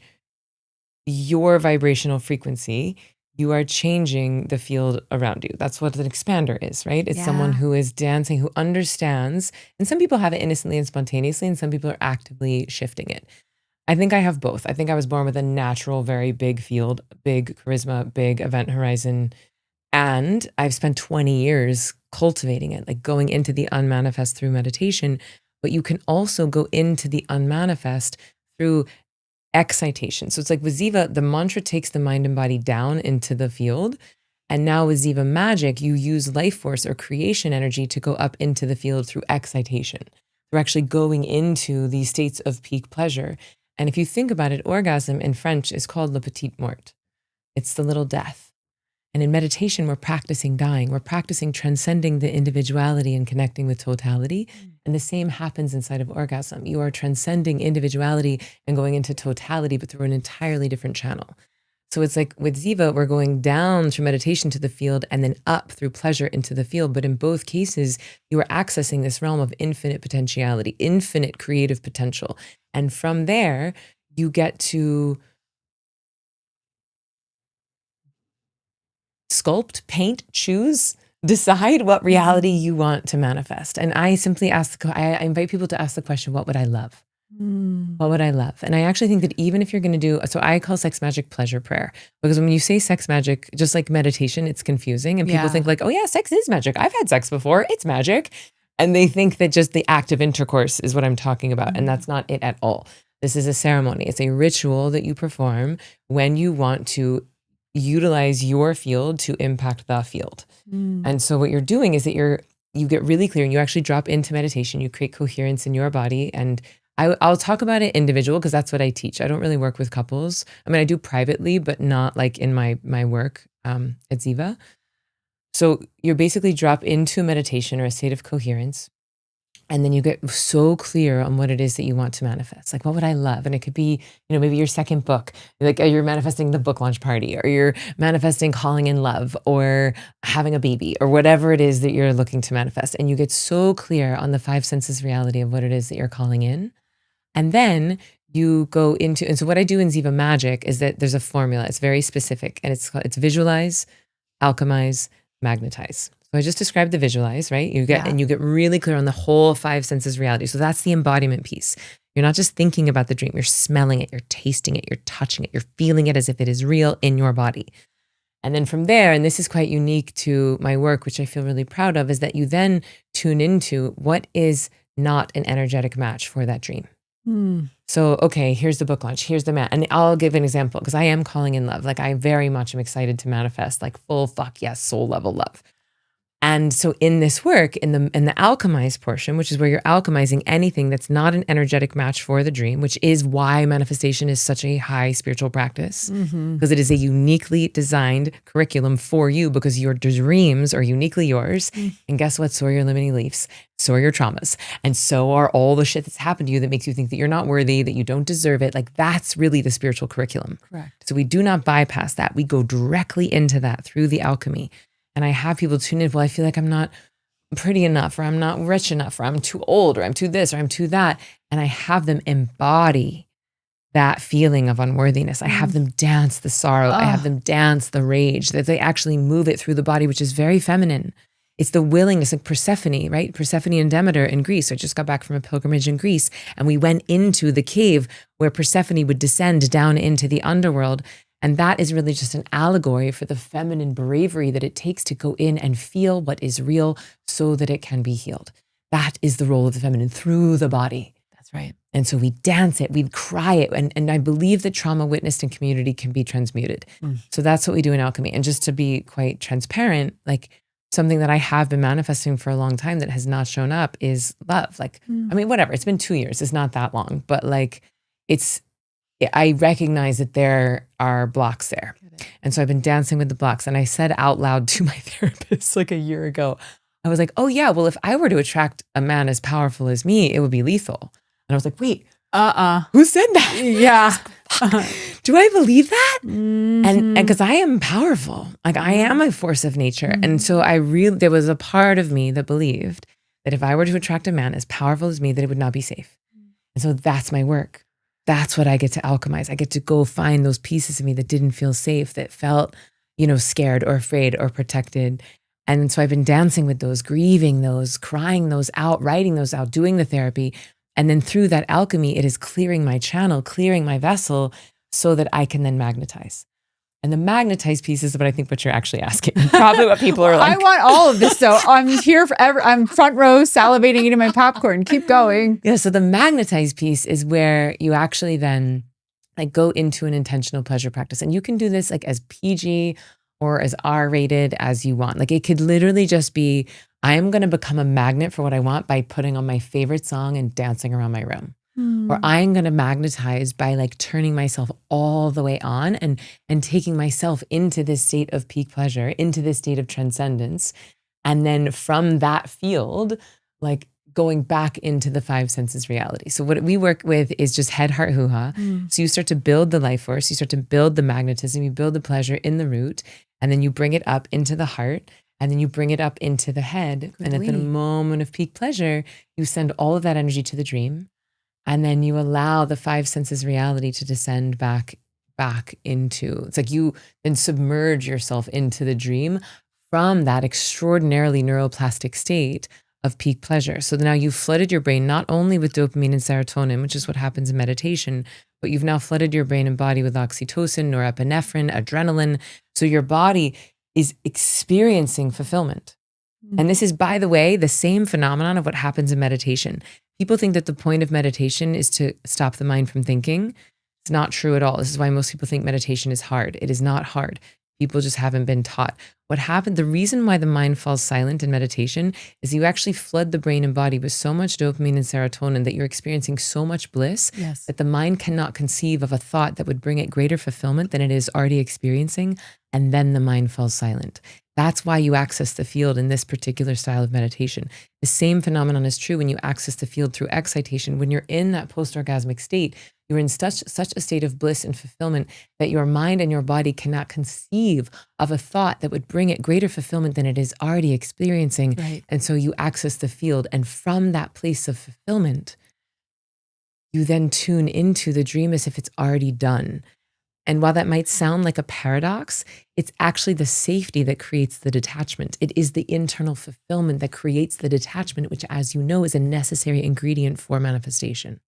your vibrational frequency, you are changing the field around you. That's what an expander is, right? It's someone who is dancing, who understands. And some people have it innocently and spontaneously, and some people are actively shifting it. I think I have both. I think I was born with a natural, very big field, big charisma, big event horizon. And I've spent 20 years cultivating it, like going into the unmanifest through meditation. But you can also go into the unmanifest through excitation. So it's like with Ziva, the mantra takes the mind and body down into the field. And now with Ziva magic, you use life force or creation energy to go up into the field through excitation. We're actually going into these states of peak pleasure. And if you think about it, orgasm in French is called le petit mort. It's the little death. And in meditation, we're practicing dying. We're practicing transcending the individuality and connecting with totality. And the same happens inside of orgasm. You are transcending individuality and going into totality, but through an entirely different channel. So it's like with Ziva, we're going down through meditation to the field and then up through pleasure into the field. But in both cases, you are accessing this realm of infinite potentiality, infinite creative potential. And from there, you get to sculpt, paint, choose, decide what reality you want to manifest. And I simply I invite people to ask the question, what would I love? What would I love? And I actually think that even if you're going to do, so I call sex magic pleasure prayer, because when you say sex magic, just like meditation, it's confusing. And people think like, oh yeah, sex is magic. I've had sex before. It's magic. And they think that just the act of intercourse is what I'm talking about. And that's not it at all. This is a ceremony. It's a ritual that you perform when you want to utilize your field to impact the field. And so what you're doing is that you get really clear and you actually drop into meditation. You create coherence in your body. And I'll talk about it individual because that's what I teach. I don't really work with couples. I mean, I do privately, but not like in my work at Ziva. So you basically drop into meditation or a state of coherence. And then you get so clear on what it is that you want to manifest. Like, what would I love? And it could be, maybe your second book, like you're manifesting the book launch party, or you're manifesting falling in love, or having a baby, or whatever it is that you're looking to manifest. And you get so clear on the five senses reality of what it is that you're calling in. And then you go into, and so what I do in Ziva Magic is that there's a formula. It's very specific, and it's visualize, alchemize, magnetize. So I just described the visualize, right? And you get really clear on the whole five senses reality. So that's the embodiment piece. You're not just thinking about the dream, you're smelling it, you're tasting it, you're touching it, you're feeling it as if it is real in your body. And then from there, and this is quite unique to my work, which I feel really proud of, is that you then tune into what is not an energetic match for that dream. So, okay, here's the book launch, here's the man. And I'll give an example because I am calling in love. Like I very much am excited to manifest like full fuck yes, soul level love. And so in this work, in the alchemize portion, which is where you're alchemizing anything that's not an energetic match for the dream, which is why manifestation is such a high spiritual practice, because it is a uniquely designed curriculum for you, because your dreams are uniquely yours. And guess what? So are your limiting beliefs, so are your traumas, and so are all the shit that's happened to you that makes you think that you're not worthy, that you don't deserve it. Like that's really the spiritual curriculum. Correct. So we do not bypass that. We go directly into that through the alchemy. And I have people tune in, well, I feel like I'm not pretty enough, or I'm not rich enough, or I'm too old, or I'm too this, or I'm too that. And I have them embody that feeling of unworthiness. I have them dance the sorrow. I have them dance the rage, that they actually move it through the body, which is very feminine. It's the willingness, like Persephone, right? Persephone and Demeter in Greece. I just got back from a pilgrimage in Greece, and we went into the cave where Persephone would descend down into the underworld. And that is really just an allegory for the feminine bravery that it takes to go in and feel what is real so that it can be healed. That is the role of the feminine through the body. That's right. And so we dance it, we cry it. And I believe that trauma witnessed in community can be transmuted. So that's what we do in alchemy. And just to be quite transparent, like something that I have been manifesting for a long time that has not shown up is love. Like, I mean, whatever, it's been 2 years. It's not that long, but like, I recognize that there are blocks there. And so I've been dancing with the blocks. And I said out loud to my therapist like a year ago, I was like, oh yeah, well, if I were to attract a man as powerful as me, it would be lethal. And I was like, wait, who said that? Yeah. Do I believe that? And because I am powerful, like I am a force of nature. And so there was a part of me that believed that if I were to attract a man as powerful as me, that it would not be safe. And so that's my work. That's what I get to alchemize. I get to go find those pieces of me that didn't feel safe, that felt, scared or afraid or protected. And so I've been dancing with those, grieving those, crying those out, writing those out, doing the therapy. And then through that alchemy, it is clearing my channel, clearing my vessel so that I can then magnetize. And the magnetized piece is what I think what you're actually asking. Probably what people are like. I want all of this. So I'm here forever. I'm front row salivating eating my popcorn. Keep going. Yeah. So the magnetized piece is where you actually then like go into an intentional pleasure practice. And you can do this like as PG or as R-rated as you want. Like it could literally just be, I am going to become a magnet for what I want by putting on my favorite song and dancing around my room. Or I'm going to magnetize by like turning myself all the way on and taking myself into this state of peak pleasure, into this state of transcendence. And then from that field, like going back into the five senses reality. So what we work with is just head, heart, hoo-ha. So you start to build the life force, you start to build the magnetism, you build the pleasure in the root, and then you bring it up into the heart, and then you bring it up into the head. And at the moment of peak pleasure, you send all of that energy to the dream. And then you allow the five senses reality to descend back into, it's like you then submerge yourself into the dream from that extraordinarily neuroplastic state of peak pleasure. So now you've flooded your brain not only with dopamine and serotonin, which is what happens in meditation, but you've now flooded your brain and body with oxytocin, norepinephrine, adrenaline. So your body is experiencing fulfillment. And this is, by the way, the same phenomenon of what happens in meditation. People think that the point of meditation is to stop the mind from thinking. It's not true at all. This is why most people think meditation is hard. It is not hard. People just haven't been taught. What happened, the reason why the mind falls silent in meditation is you actually flood the brain and body with so much dopamine and serotonin that you're experiencing so much bliss that the mind cannot conceive of a thought that would bring it greater fulfillment than it is already experiencing. And then the mind falls silent. That's why you access the field in this particular style of meditation. The same phenomenon is true when you access the field through excitation. When you're in that post-orgasmic state, you're in such a state of bliss and fulfillment that your mind and your body cannot conceive of a thought that would bring it greater fulfillment than it is already experiencing. Right. And so you access the field. And from that place of fulfillment, you then tune into the dream as if it's already done. And while that might sound like a paradox, it's actually the safety that creates the detachment. It is the internal fulfillment that creates the detachment, which, as you know, is a necessary ingredient for manifestation.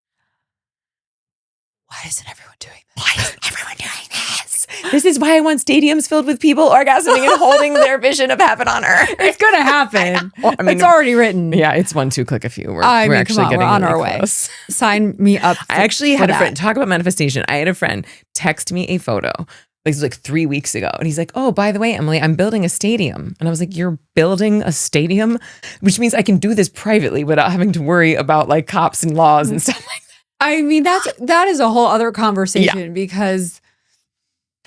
Why isn't everyone doing this? Why isn't everyone doing this? This is why I want stadiums filled with people orgasming and holding their vision of heaven on earth. It's going to happen. It's already written. Yeah, it's 1, 2, click a few. We're actually getting we're on really our way. close. Sign me up. I actually had a friend, talk about manifestation. I had a friend text me a photo. This was like 3 weeks ago. And he's like, oh, by the way, Emily, I'm building a stadium. And I was like, you're building a stadium? Which means I can do this privately without having to worry about like cops and laws and stuff like that. I mean, that is a whole other conversation because.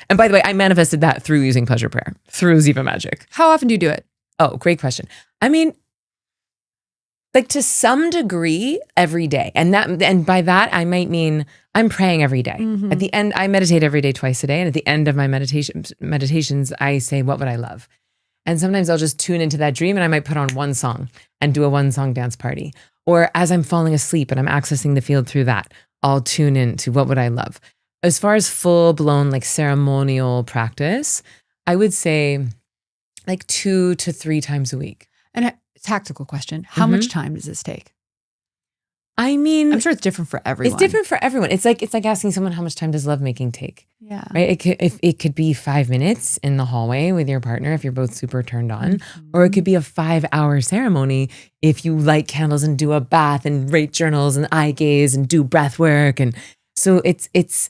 And by the way, I manifested that through using pleasure prayer, through Ziva Magic. How often do you do it? Oh, great question. I mean, like to some degree every day. And by that, I might mean I'm praying every day. At the end, I meditate every day, twice a day. And at the end of my meditations, I say, what would I love? And sometimes I'll just tune into that dream and I might put on one song and do a 1-song dance party. Or as I'm falling asleep and I'm accessing the field through that, I'll tune into what would I love. As far as full-blown like ceremonial practice, I would say like 2 to 3 times a week. And a tactical question, how much time does this take? I mean, I'm sure it's different for everyone. It's different for everyone. It's like asking someone how much time does lovemaking take? Yeah. Right? It could be 5 minutes in the hallway with your partner if you're both super turned on, or it could be a 5-hour ceremony if you light candles and do a bath and write journals and eye gaze and do breath work. And so it's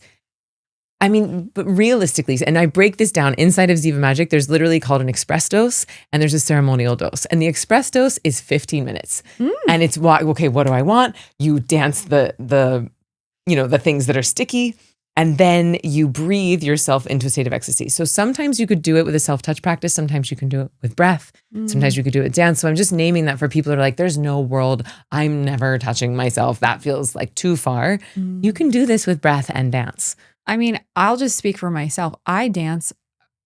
I mean, but realistically, and I break this down inside of Ziva Magic, there's literally called an express dose and there's a ceremonial dose. And the express dose is 15 minutes. And it's, okay, what do I want? You dance the the things that are sticky. And then you breathe yourself into a state of ecstasy. So sometimes you could do it with a self-touch practice. Sometimes you can do it with breath. Sometimes you could do it with dance. So I'm just naming that for people who are like, there's no world. I'm never touching myself. That feels like too far. You can do this with breath and dance. I mean, I'll just speak for myself. I dance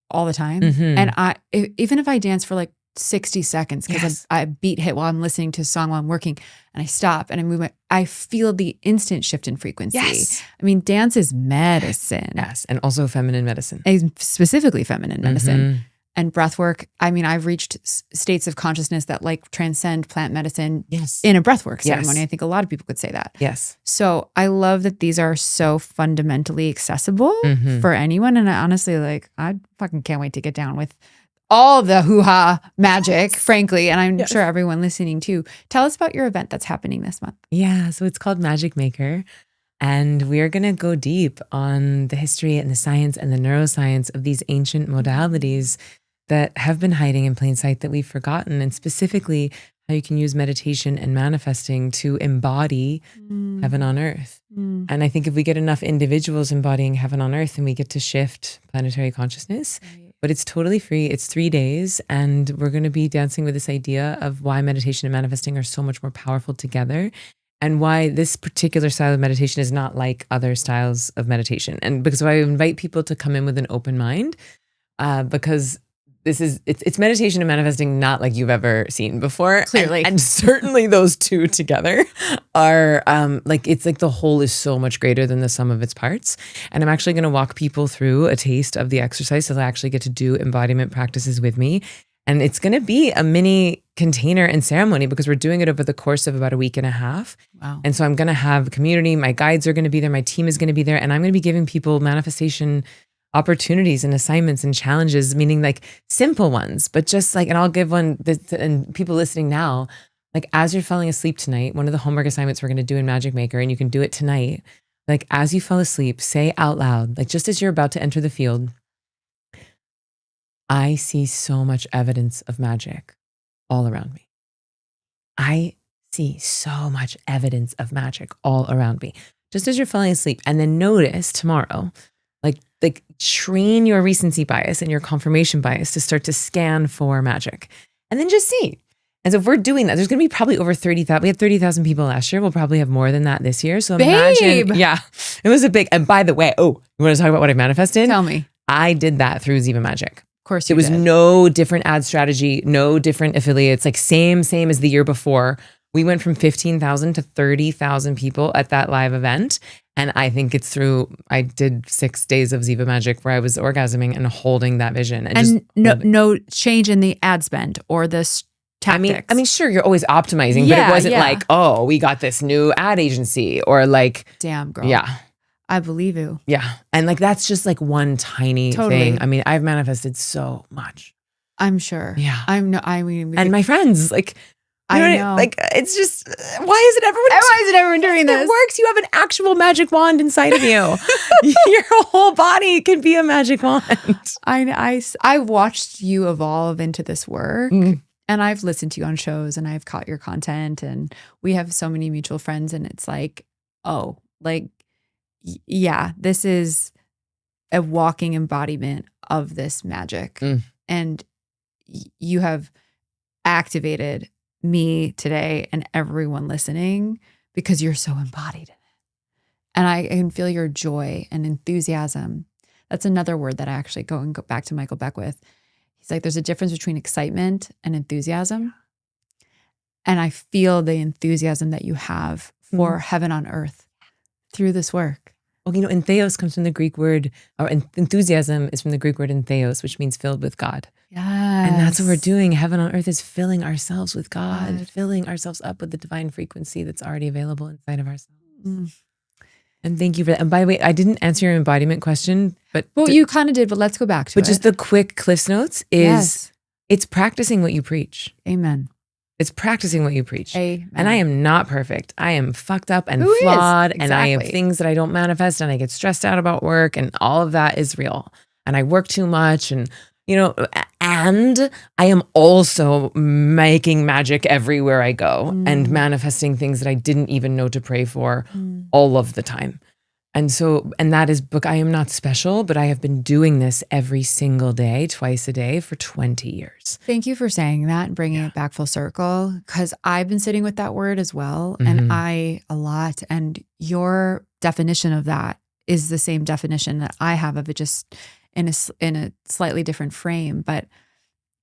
all the time. And even if I dance for like 60 seconds, because I beat hit while I'm listening to a song while I'm working, and I stop and I move, I feel the instant shift in frequency. Yes. I mean, dance is medicine. Yes. And also feminine medicine. Specifically feminine medicine. And breath work. I mean, I've reached states of consciousness that like transcend plant medicine in a breath work ceremony. I think a lot of people could say that. Yes. So I love that these are so fundamentally accessible for anyone. And I honestly, I fucking can't wait to get down with all the hoo-ha magic, frankly. And I'm sure everyone listening too. Tell us about your event that's happening this month. Yeah. So it's called Magic Maker. And we're going to go deep on the history and the science and the neuroscience of these ancient modalities that have been hiding in plain sight that we've forgotten, and specifically how you can use meditation and manifesting to embody heaven on earth. And I think if we get enough individuals embodying heaven on earth, then we get to shift planetary consciousness. But it's totally free. It's 3 days. And we're going to be dancing with this idea of why meditation and manifesting are so much more powerful together, and why this particular style of meditation is not like other styles of meditation. And because I invite people to come in with an open mind, because it's meditation and manifesting not like you've ever seen before. Clearly. And certainly those two together are it's like the whole is so much greater than the sum of its parts. And I'm actually going to walk people through a taste of the exercise so they actually get to do embodiment practices with me. And it's going to be a mini container and ceremony because we're doing it over the course of about a week and a half. Wow. And so I'm going to have a community. My guides are going to be there. My team is going to be there. And I'm going to be giving people manifestation opportunities and assignments and challenges, meaning like simple ones, but just like, and I'll give one, and people listening now, like as you're falling asleep tonight, one of the homework assignments we're going to do in Magic Maker, and you can do it tonight, like as you fall asleep, say out loud, like just as you're about to enter the field, I see so much evidence of magic all around me. I see so much evidence of magic all around me. Just as you're falling asleep. And then notice tomorrow, like train your recency bias and your confirmation bias to start to scan for magic. And then just see. And so if we're doing that, there's going to be probably over 30,000. We had 30,000 people last year. We'll probably have more than that this year. So imagine. Yeah, it was a big, and by the way, you want to talk about what I manifested? Tell me. I did that through Ziva Magic. Of course it was did. No different ad strategy, no different affiliates, like same as the year before. We went from 15,000 to 30,000 people at that live event. And I think it's through, I did 6 days of Ziva Magic where I was orgasming and holding that vision. And no change in the ad spend or the tactics. I mean, sure, you're always optimizing, but it wasn't like, oh, we got this new ad agency or like. Damn, girl. Yeah. I believe you. Yeah. And like, that's just like one tiny thing. I mean, I've manifested so much. I'm sure. Yeah. And my friends, like, I know. Like, it's just, why isn't everyone doing this? It works. You have an actual magic wand inside of you. Your whole body can be a magic wand. I watched you evolve into this work. And I've listened to you on shows and I've caught your content and we have so many mutual friends and it's like, this is a walking embodiment of this magic. And you have activated me today and everyone listening because you're so embodied in it. And I can feel your joy and enthusiasm. That's another word that I actually go back to Michael Beck with. He's like, there's a difference between excitement and enthusiasm. And I feel the enthusiasm that you have for heaven on earth through this work. Well, entheos comes from the Greek word, or enthusiasm is from the Greek word entheos, which means filled with God. Yes. And that's what we're doing. Heaven on earth is filling ourselves with God, filling ourselves up with the divine frequency that's already available inside of ourselves. And thank you for that. And by the way, I didn't answer your embodiment question, but you kind of did, but let's go back to it. But just the quick Cliff's Notes is it's practicing what you preach. Amen. It's practicing what you preach. Amen. And I am not perfect. I am fucked up and flawed. And I have things that I don't manifest and I get stressed out about work and all of that is real. And I work too much and, and I am also making magic everywhere I go and manifesting things that I didn't even know to pray for all of the time. And that is book. I am not special, but I have been doing this every single day, twice a day for 20 years. Thank you for saying that and bringing it back full circle, because I've been sitting with that word as well. And a lot. And your definition of that is the same definition that I have of it, just in a slightly different frame. But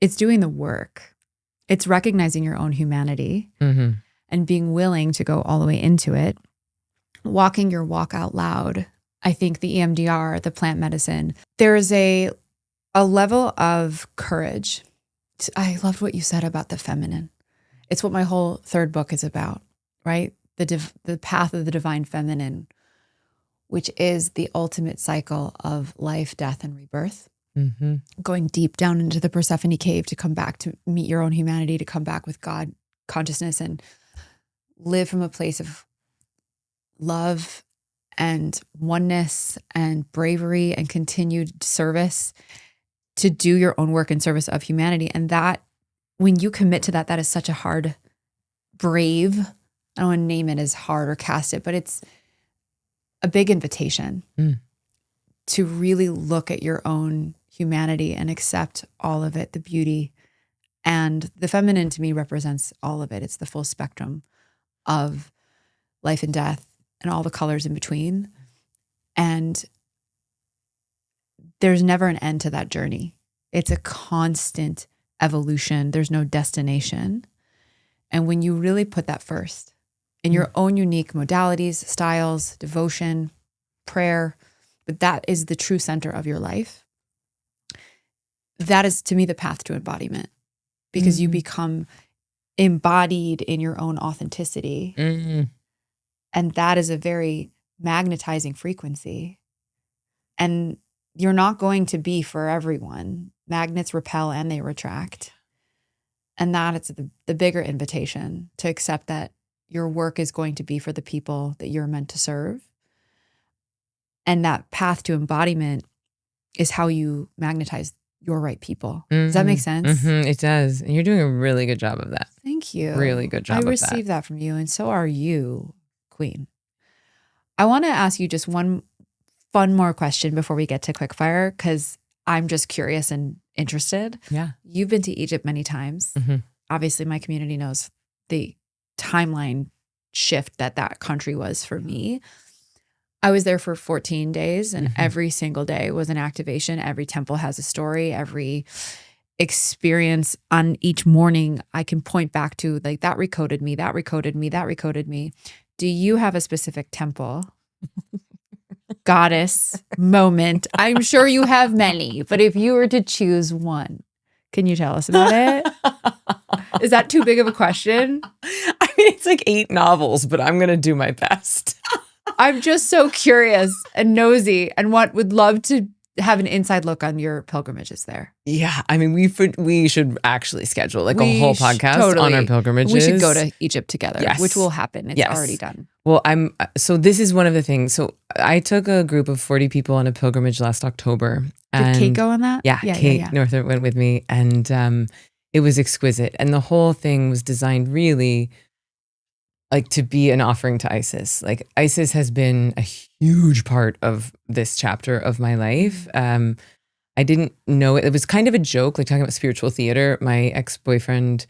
it's doing the work. It's recognizing your own humanity and being willing to go all the way into it. Walking your walk out loud. I think the EMDR, the plant medicine, there's a level of courage. I loved what you said about the feminine. It's what my whole third book is about, right? The path of the divine feminine, which is the ultimate cycle of life, death, and rebirth. Going deep down into the Persephone cave to come back to meet your own humanity, to come back with God consciousness and live from a place of love and oneness and bravery and continued service to do your own work in service of humanity. And that, when you commit to that, that is such a hard, brave, I don't want to name it as hard or cast it, but it's a big invitation to really look at your own humanity and accept all of it, the beauty. And the feminine to me represents all of it. It's the full spectrum of life and death and all the colors in between. And there's never an end to that journey. It's a constant evolution. There's no destination. And when you really put that first in your own unique modalities, styles, devotion, prayer, but that is the true center of your life. That is, to me, the path to embodiment, because you become embodied in your own authenticity. And that is a very magnetizing frequency. And you're not going to be for everyone. Magnets repel and they retract. And that is the bigger invitation to accept that your work is going to be for the people that you're meant to serve. And that path to embodiment is how you magnetize your right people. Does that make sense? It does. And you're doing a really good job of that. Thank you. Really good job of that. I received that from you, and so are you, Queen. I want to ask you just one fun more question before we get to quickfire, because I'm just curious and interested. Yeah. You've been to Egypt many times. Obviously, my community knows the timeline shift that country was for me. I was there for 14 days, and every single day was an activation. Every temple has a story. Every experience on each morning, I can point back to, like, that recoded me, that recoded me, that recoded me. Do you have a specific temple, goddess, moment? I'm sure you have many, but if you were to choose one, can you tell us about it? Is that too big of a question? I mean, it's like 8 novels, but I'm going to do my best. I'm just so curious and nosy and would love to have an inside look on your pilgrimages there. Yeah. I mean, we should actually schedule like a whole podcast on our pilgrimages. We should go to Egypt together, which will happen. It's already done. Well, so this is one of the things. So I took a group of 40 people on a pilgrimage last October. Did Kate go on that? Yeah. Kate Northrup went with me, and it was exquisite. And the whole thing was designed really like to be an offering to Isis. Like, Isis has been a huge part of this chapter of my life. I didn't know it. It was kind of a joke, like talking about spiritual theater. My ex-boyfriend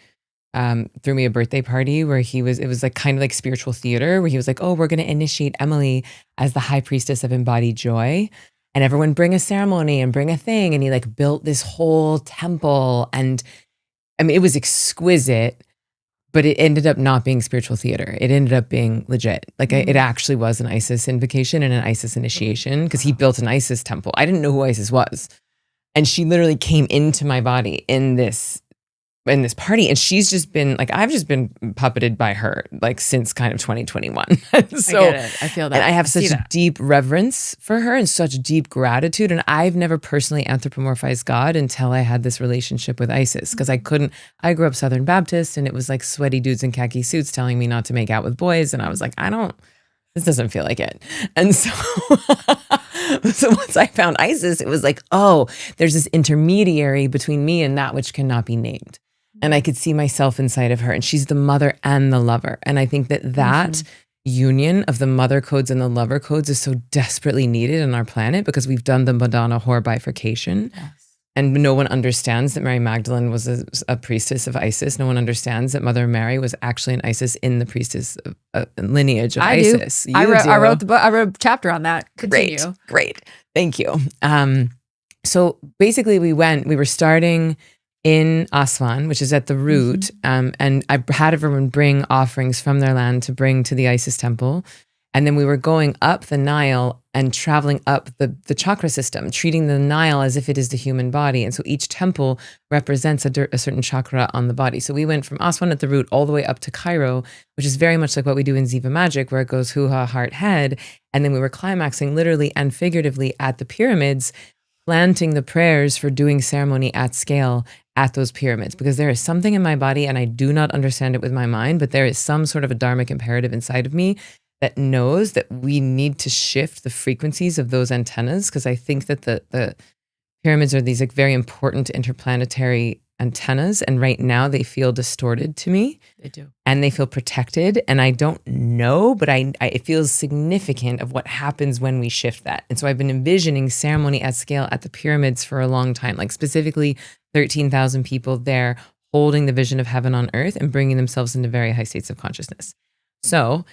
threw me a birthday party where it was like kind of like spiritual theater, where he was like, oh, we're going to initiate Emily as the high priestess of embodied joy. And everyone bring a ceremony and bring a thing. And he like built this whole temple. And I mean, it was exquisite. But it ended up not being spiritual theater. It ended up being legit. Like it actually was an Isis invocation and an Isis initiation, because he built an Isis temple. I didn't know who Isis was. And she literally came into my body in this party. And she's just been like, I've just been puppeted by her like since kind of 2021. So, I get it. I feel that. And I have such deep reverence for her and such deep gratitude. And I've never personally anthropomorphized God until I had this relationship with Isis, because I grew up Southern Baptist, and it was like sweaty dudes in khaki suits telling me not to make out with boys. And I was like, this doesn't feel like it. And so, so once I found Isis, it was like, oh, there's this intermediary between me and that which cannot be named. And I could see myself inside of her, and she's the mother and the lover. And I think that union of the mother codes and the lover codes is so desperately needed on our planet because we've done the Madonna whore bifurcation. Yes. And no one understands that Mary Magdalene was a priestess of Isis. No one understands that Mother Mary was actually an Isis in the priestess lineage of Isis. I wrote the book. I wrote a chapter on that. Continue. Great. Thank you. So basically we were starting in Aswan, which is at the root, and I had everyone bring offerings from their land to bring to the Isis temple. And then we were going up the Nile and traveling up the chakra system, treating the Nile as if it is the human body. And so each temple represents a certain chakra on the body. So we went from Aswan at the root all the way up to Cairo, which is very much like what we do in Ziva Magic, where it goes hoo-ha, heart, head. And then we were climaxing literally and figuratively at the pyramids, planting the prayers for doing ceremony at scale at those pyramids, because there is something in my body, and I do not understand it with my mind, but there is some sort of a dharmic imperative inside of me that knows that we need to shift the frequencies of those antennas, because I think that the pyramids are these like very important interplanetary antennas, and right now they feel distorted to me. They do. And they feel protected, and I don't know, but it feels significant of what happens when we shift that. And so I've been envisioning ceremony at scale at the pyramids for a long time, like specifically 13,000 people there holding the vision of heaven on earth and bringing themselves into very high states of consciousness. So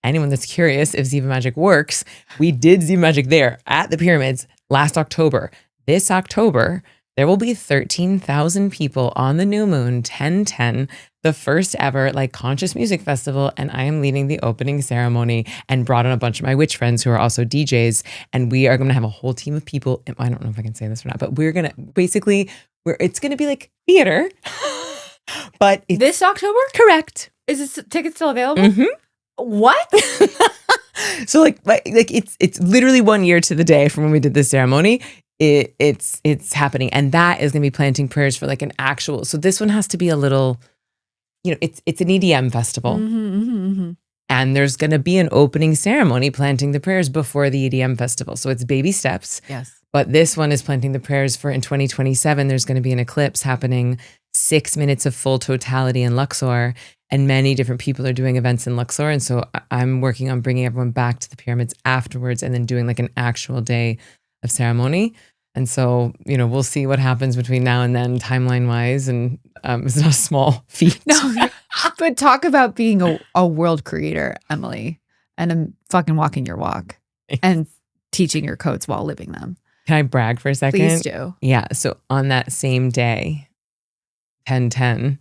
anyone that's curious if Ziva Magic works, we did Ziva Magic there at the pyramids last October. This October, there will be 13,000 people on the new moon, 10/10, the first ever like conscious music festival. And I am leading the opening ceremony and brought in a bunch of my witch friends who are also DJs. And we are going to have a whole team of people. I don't know if I can say this or not, but we're going to basically, it's going to be like theater. But this October? Correct. Is this ticket still available? Mm-hmm. What? So like it's literally 1 year to the day from when we did this ceremony. It's happening, and that is going to be planting prayers for like an actual. So this one has to be a little, it's an EDM festival, and there's going to be an opening ceremony planting the prayers before the EDM festival. So it's baby steps. Yes. But this one is planting the prayers for in 2027. There's going to be an eclipse happening, 6 minutes of full totality in Luxor. And many different people are doing events in Luxor. And so I'm working on bringing everyone back to the pyramids afterwards and then doing like an actual day of ceremony. And so, we'll see what happens between now and then timeline wise. And it's not a small feat. No, but talk about being a world creator, Emily, and I'm fucking walking your walk and teaching your codes while living them. Can I brag for a second? Please do. Yeah. So on that same day, 10/10,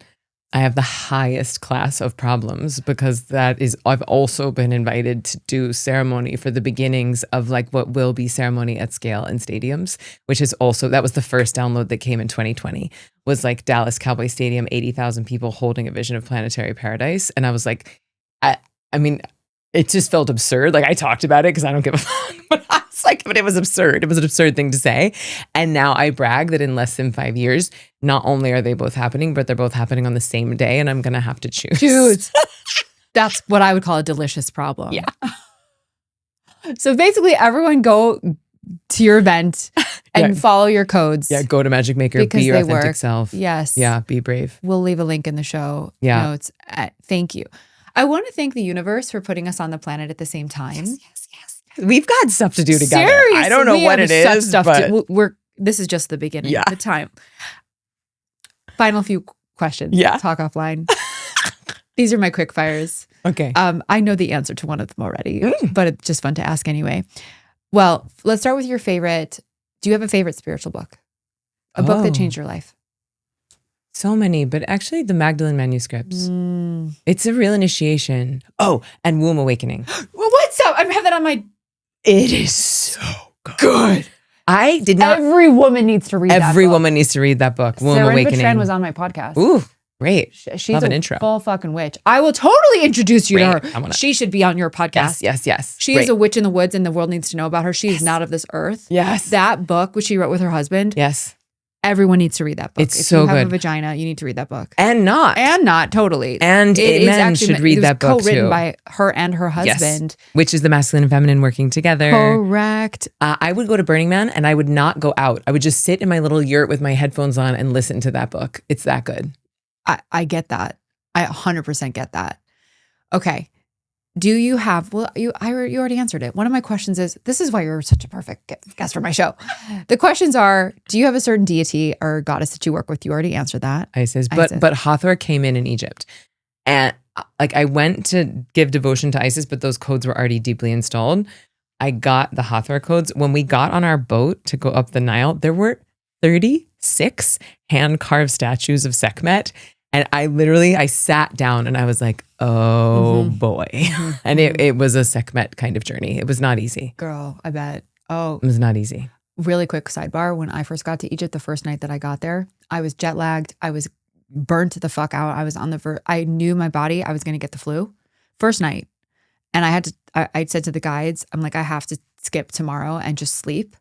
I have the highest class of problems because I've also been invited to do ceremony for the beginnings of like what will be ceremony at scale in stadiums, which is also, that was the first download that came in 2020, was like Dallas Cowboy Stadium, 80,000 people holding a vision of planetary paradise. And I was like, I mean, it just felt absurd. Like I talked about it because I don't give a fuck, but it was absurd. It was an absurd thing to say. And now I brag that in less than 5 years, not only are they both happening, but they're both happening on the same day. And I'm going to have to choose. That's what I would call a delicious problem. Yeah. So basically everyone go to your event and follow your codes. Yeah. Go to Magic Maker, because be your they authentic work. self. Yes. Yeah. Be brave. We'll leave a link in the show notes. Thank you. I want to thank the universe for putting us on the planet at the same time. Yes. We've got stuff to do together. Seriously, I don't know what it is, but this is just the beginning. Yeah. The time. Final few questions. Yeah. Talk offline. These are my quick fires. Okay. I know the answer to one of them already, but it's just fun to ask anyway. Well, let's start with your favorite. Do you have a favorite spiritual book? A book that changed your life? So many, but actually the Magdalene manuscripts. It's a real initiation. Oh, and Womb Awakening. Well, what's up? I have that on my... It is so good. I did not... Every woman needs to read that book. Every woman needs to read that book, Womb Awakening. Sarah was on my podcast. Ooh, great. She's Love an a intro. full fucking witch. I will totally introduce you to her. I wanna... She should be on your podcast. Yes. She is a witch in the woods and the world needs to know about her. She is not of this earth. Yes. That book, which she wrote with her husband. Yes. Everyone needs to read that book. It's so good. If you have a vagina, you need to read that book. And not, totally. And men should read that book too. It was co-written by her and her husband. Yes. Which is the masculine and feminine working together. Correct. I would go to Burning Man and I would not go out. I would just sit in my little yurt with my headphones on and listen to that book. It's that good. I get that. I 100% get that. Okay. Do you have, well, you already answered it. One of my questions is, this is why you're such a perfect guest for my show. The questions are, do you have a certain deity or goddess that you work with? You already answered that. Isis. But Hathor came in Egypt. And like I went to give devotion to Isis, but those codes were already deeply installed. I got the Hathor codes. When we got on our boat to go up the Nile, there were 36 hand-carved statues of Sekhmet. And I sat down and I was like, oh boy. And it was a Sekhmet kind of journey. It was not easy. Girl, I bet. Oh, it was not easy. Really quick sidebar. When I first got to Egypt, the first night that I got there, I was jet lagged. I was burnt the fuck out. I was on the I knew my body, I was going to get the flu. First night. And I said to the guides, I'm like, I have to skip tomorrow and just sleep.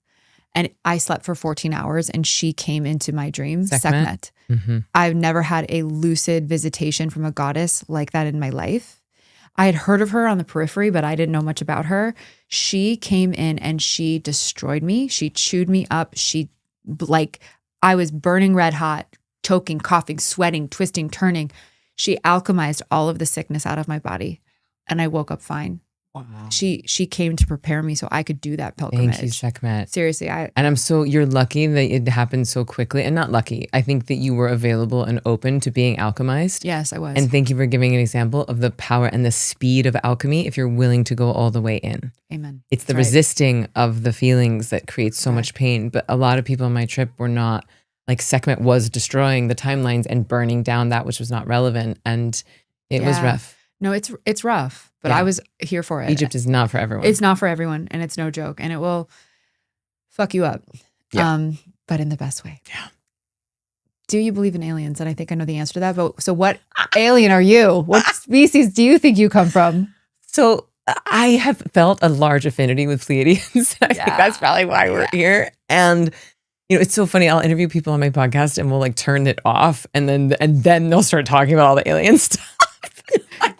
And I slept for 14 hours and she came into my dream, Sekhmet. I've never had a lucid visitation from a goddess like that in my life. I had heard of her on the periphery, but I didn't know much about her. She came in and she destroyed me. She chewed me up. I was burning red hot, choking, coughing, sweating, twisting, turning. She alchemized all of the sickness out of my body and I woke up fine. Wow. She came to prepare me so I could do that pilgrimage. Thank you, Sekhmet. Seriously. You're lucky that it happened so quickly, and not lucky. I think that you were available and open to being alchemized. Yes, I was. And thank you for giving an example of the power and the speed of alchemy if you're willing to go all the way in. Amen. It's the resisting of the feelings that creates so much pain. But a lot of people on my trip were not, like Sekhmet was destroying the timelines and burning down that which was not relevant. And it was rough. No, it's rough, but I was here for it. Egypt is not for everyone. It's not for everyone, and it's no joke, and it will fuck you up, but in the best way. Yeah. Do you believe in aliens? And I think I know the answer to that, but so what alien are you? What species do you think you come from? So I have felt a large affinity with Pleiadians. I think that's probably why we're here. And it's so funny. I'll interview people on my podcast and we'll like turn it off, and then they'll start talking about all the alien stuff.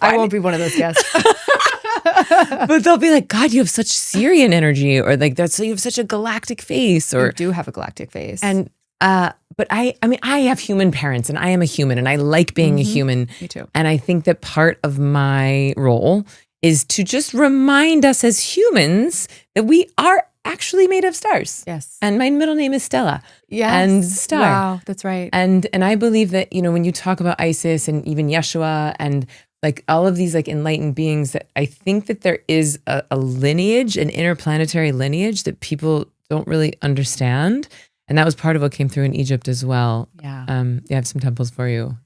I won't be one of those guests. But they'll be like, God, you have such Syrian energy, or like you have such a galactic face, or you do have a galactic face. And but I have human parents, and I am a human, and I like being a human. Me too. And I think that part of my role is to just remind us as humans that we are actually made of stars. Yes. And my middle name is Stella. Yes. And star. Wow, that's right. And I believe that, when you talk about Isis and even Yeshua and like all of these like enlightened beings, that I think that there is a lineage, an interplanetary lineage that people don't really understand. And that was part of what came through in Egypt as well. Yeah. They have some temples for you.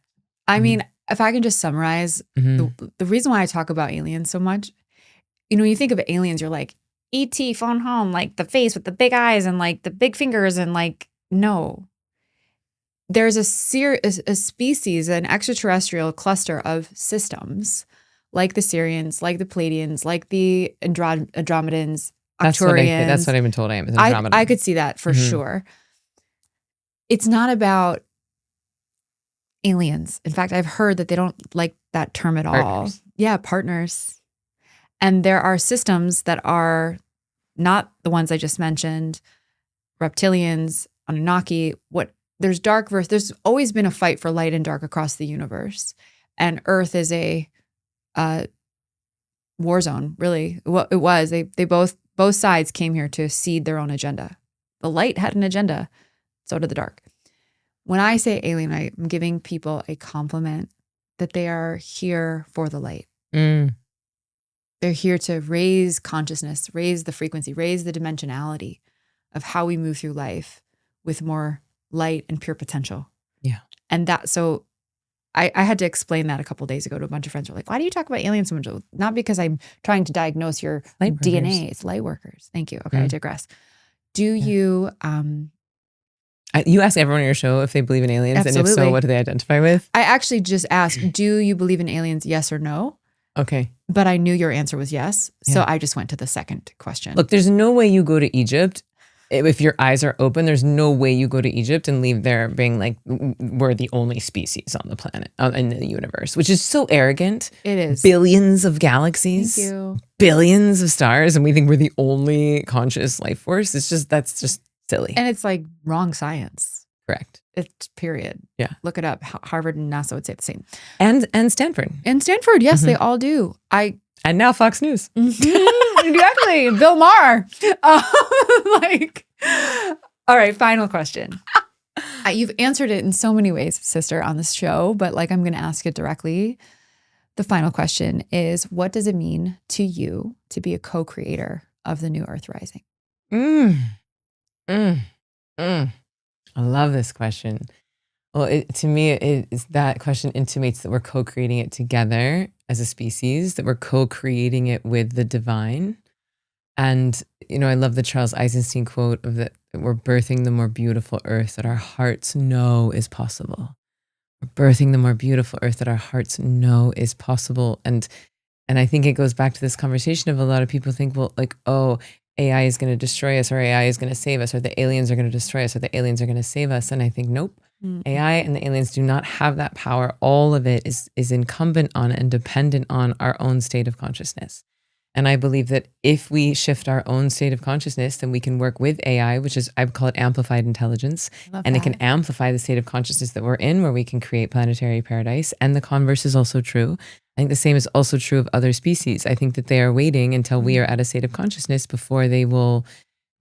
I mean, if I can just summarize, the reason why I talk about aliens so much, when you think of aliens, you're like, E.T. phone home, like the face with the big eyes and like the big fingers, and like, no. There's a species, an extraterrestrial cluster of systems, like the Syrians, like the Pleiadians, like the Andromedans, Arcturians. That's what I've been told I am. Is Andromeda. I could see that for sure. It's not about aliens. In fact, I've heard that they don't like that term at all. Yeah, partners. And there are systems that are not the ones I just mentioned, reptilians, Anunnaki, there's dark versus, there's always been a fight for light and dark across the universe. And Earth is a war zone, really. Well, it was. They both sides came here to seed their own agenda. The light had an agenda, so did the dark. When I say alien, I'm giving people a compliment that they are here for the light. They're here to raise consciousness, raise the frequency, raise the dimensionality of how we move through life with more light and pure potential. Yeah. And so I had to explain that a couple of days ago to a bunch of friends who were like, why do you talk about aliens so much? Not because I'm trying to diagnose your DNA. It's light workers. Thank you. Okay, I digress. Do you... you ask everyone on your show if they believe in aliens, Absolutely. And if so, what do they identify with? I actually just asked, do you believe in aliens, yes or no? Okay. But I knew your answer was yes. So I just went to the second question. Look, there's no way you go to Egypt. If your eyes are open, there's no way you go to Egypt and leave there being like, we're the only species on the planet, in the universe, which is so arrogant. It is. Billions of galaxies. Thank you. Billions of stars. And we think we're the only conscious life force. That's just silly. And it's like wrong science. Correct. It's period. Yeah. Look it up. Harvard and NASA would say the same. And Stanford. And Stanford, yes, they all do. I And now Fox News. Exactly. Bill Maher. All right, final question. You've answered it in so many ways, sister, on this show, but I'm going to ask it directly. The final question is, what does it mean to you to be a co-creator of the new Earth Rising? I love this question. Well, to me, that question intimates that we're co-creating it together as a species, that we're co-creating it with the divine. And, I love the Charles Eisenstein quote of that we're birthing the more beautiful earth that our hearts know is possible. We're birthing the more beautiful earth that our hearts know is possible. And I think it goes back to this conversation of a lot of people think, well, AI is going to destroy us, or AI is going to save us, or the aliens are going to destroy us, or the aliens are going to save us. And I think, nope, AI and the aliens do not have that power. All of it is incumbent on and dependent on our own state of consciousness. And I believe that if we shift our own state of consciousness, then we can work with AI, which is, I call it amplified intelligence. And it can amplify the state of consciousness that we're in, where we can create planetary paradise. And the converse is also true. I think the same is also true of other species. I think that they are waiting until we are at a state of consciousness before they will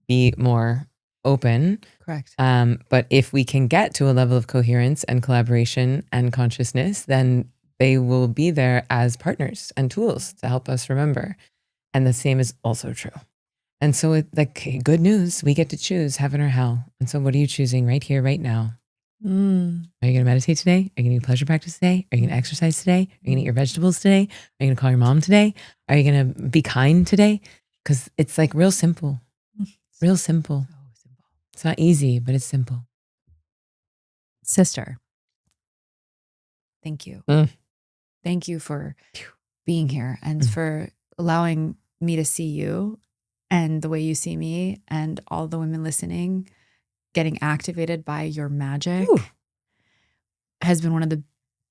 be more open. Correct. But if we can get to a level of coherence and collaboration and consciousness, then they will be there as partners and tools to help us remember. And the same is also true. And so good news, we get to choose heaven or hell. And so what are you choosing right here, right now? Are you going to meditate today? Are you going to do pleasure practice today? Are you going to exercise today? Are you going to eat your vegetables today? Are you going to call your mom today? Are you going to be kind today? Because it's real simple. Real simple. So simple. It's not easy, but it's simple. Sister, thank you. Thank you for being here and for allowing me to see you and the way you see me, and all the women listening getting activated by your magic has been one of the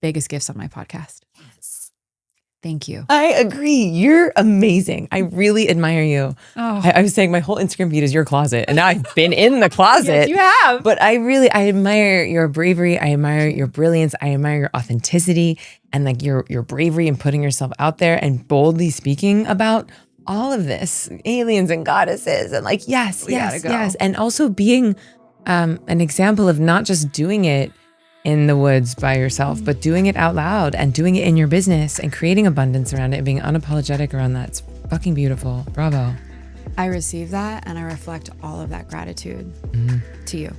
biggest gifts on my podcast. Yes. Thank you. I agree. You're amazing. I really admire you. I was saying my whole Instagram feed is your closet, and now I've been in the closet. Yes, you have. But I admire your bravery. I admire your brilliance. I admire your authenticity and your bravery in putting yourself out there and boldly speaking about all of this, aliens and goddesses, and yes. And also being an example of not just doing it in the woods by yourself, but doing it out loud and doing it in your business and creating abundance around it and being unapologetic around that. It's fucking beautiful. Bravo. I receive that, and I reflect all of that gratitude to you.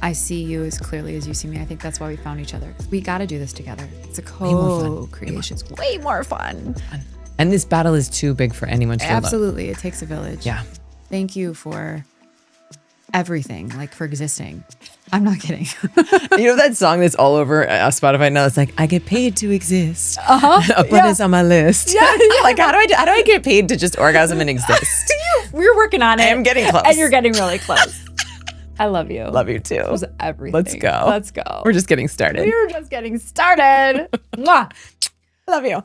I see you as clearly as you see me. I think that's why we found each other. We got to do this together. It's a co-creation. It's way more fun. And this battle is too big for anyone to do. Absolutely. It takes a village. Yeah. Thank you for everything, for existing. I'm not kidding. You know that song that's all over Spotify now? It's I get paid to exist. Abundance on my list. Yeah. How do I get paid to just orgasm and exist? We're working on it. I am getting close. And you're getting really close. I love you. Love you too. It was everything. Let's go. We're just getting started. We're just getting started. Mwah. Love you.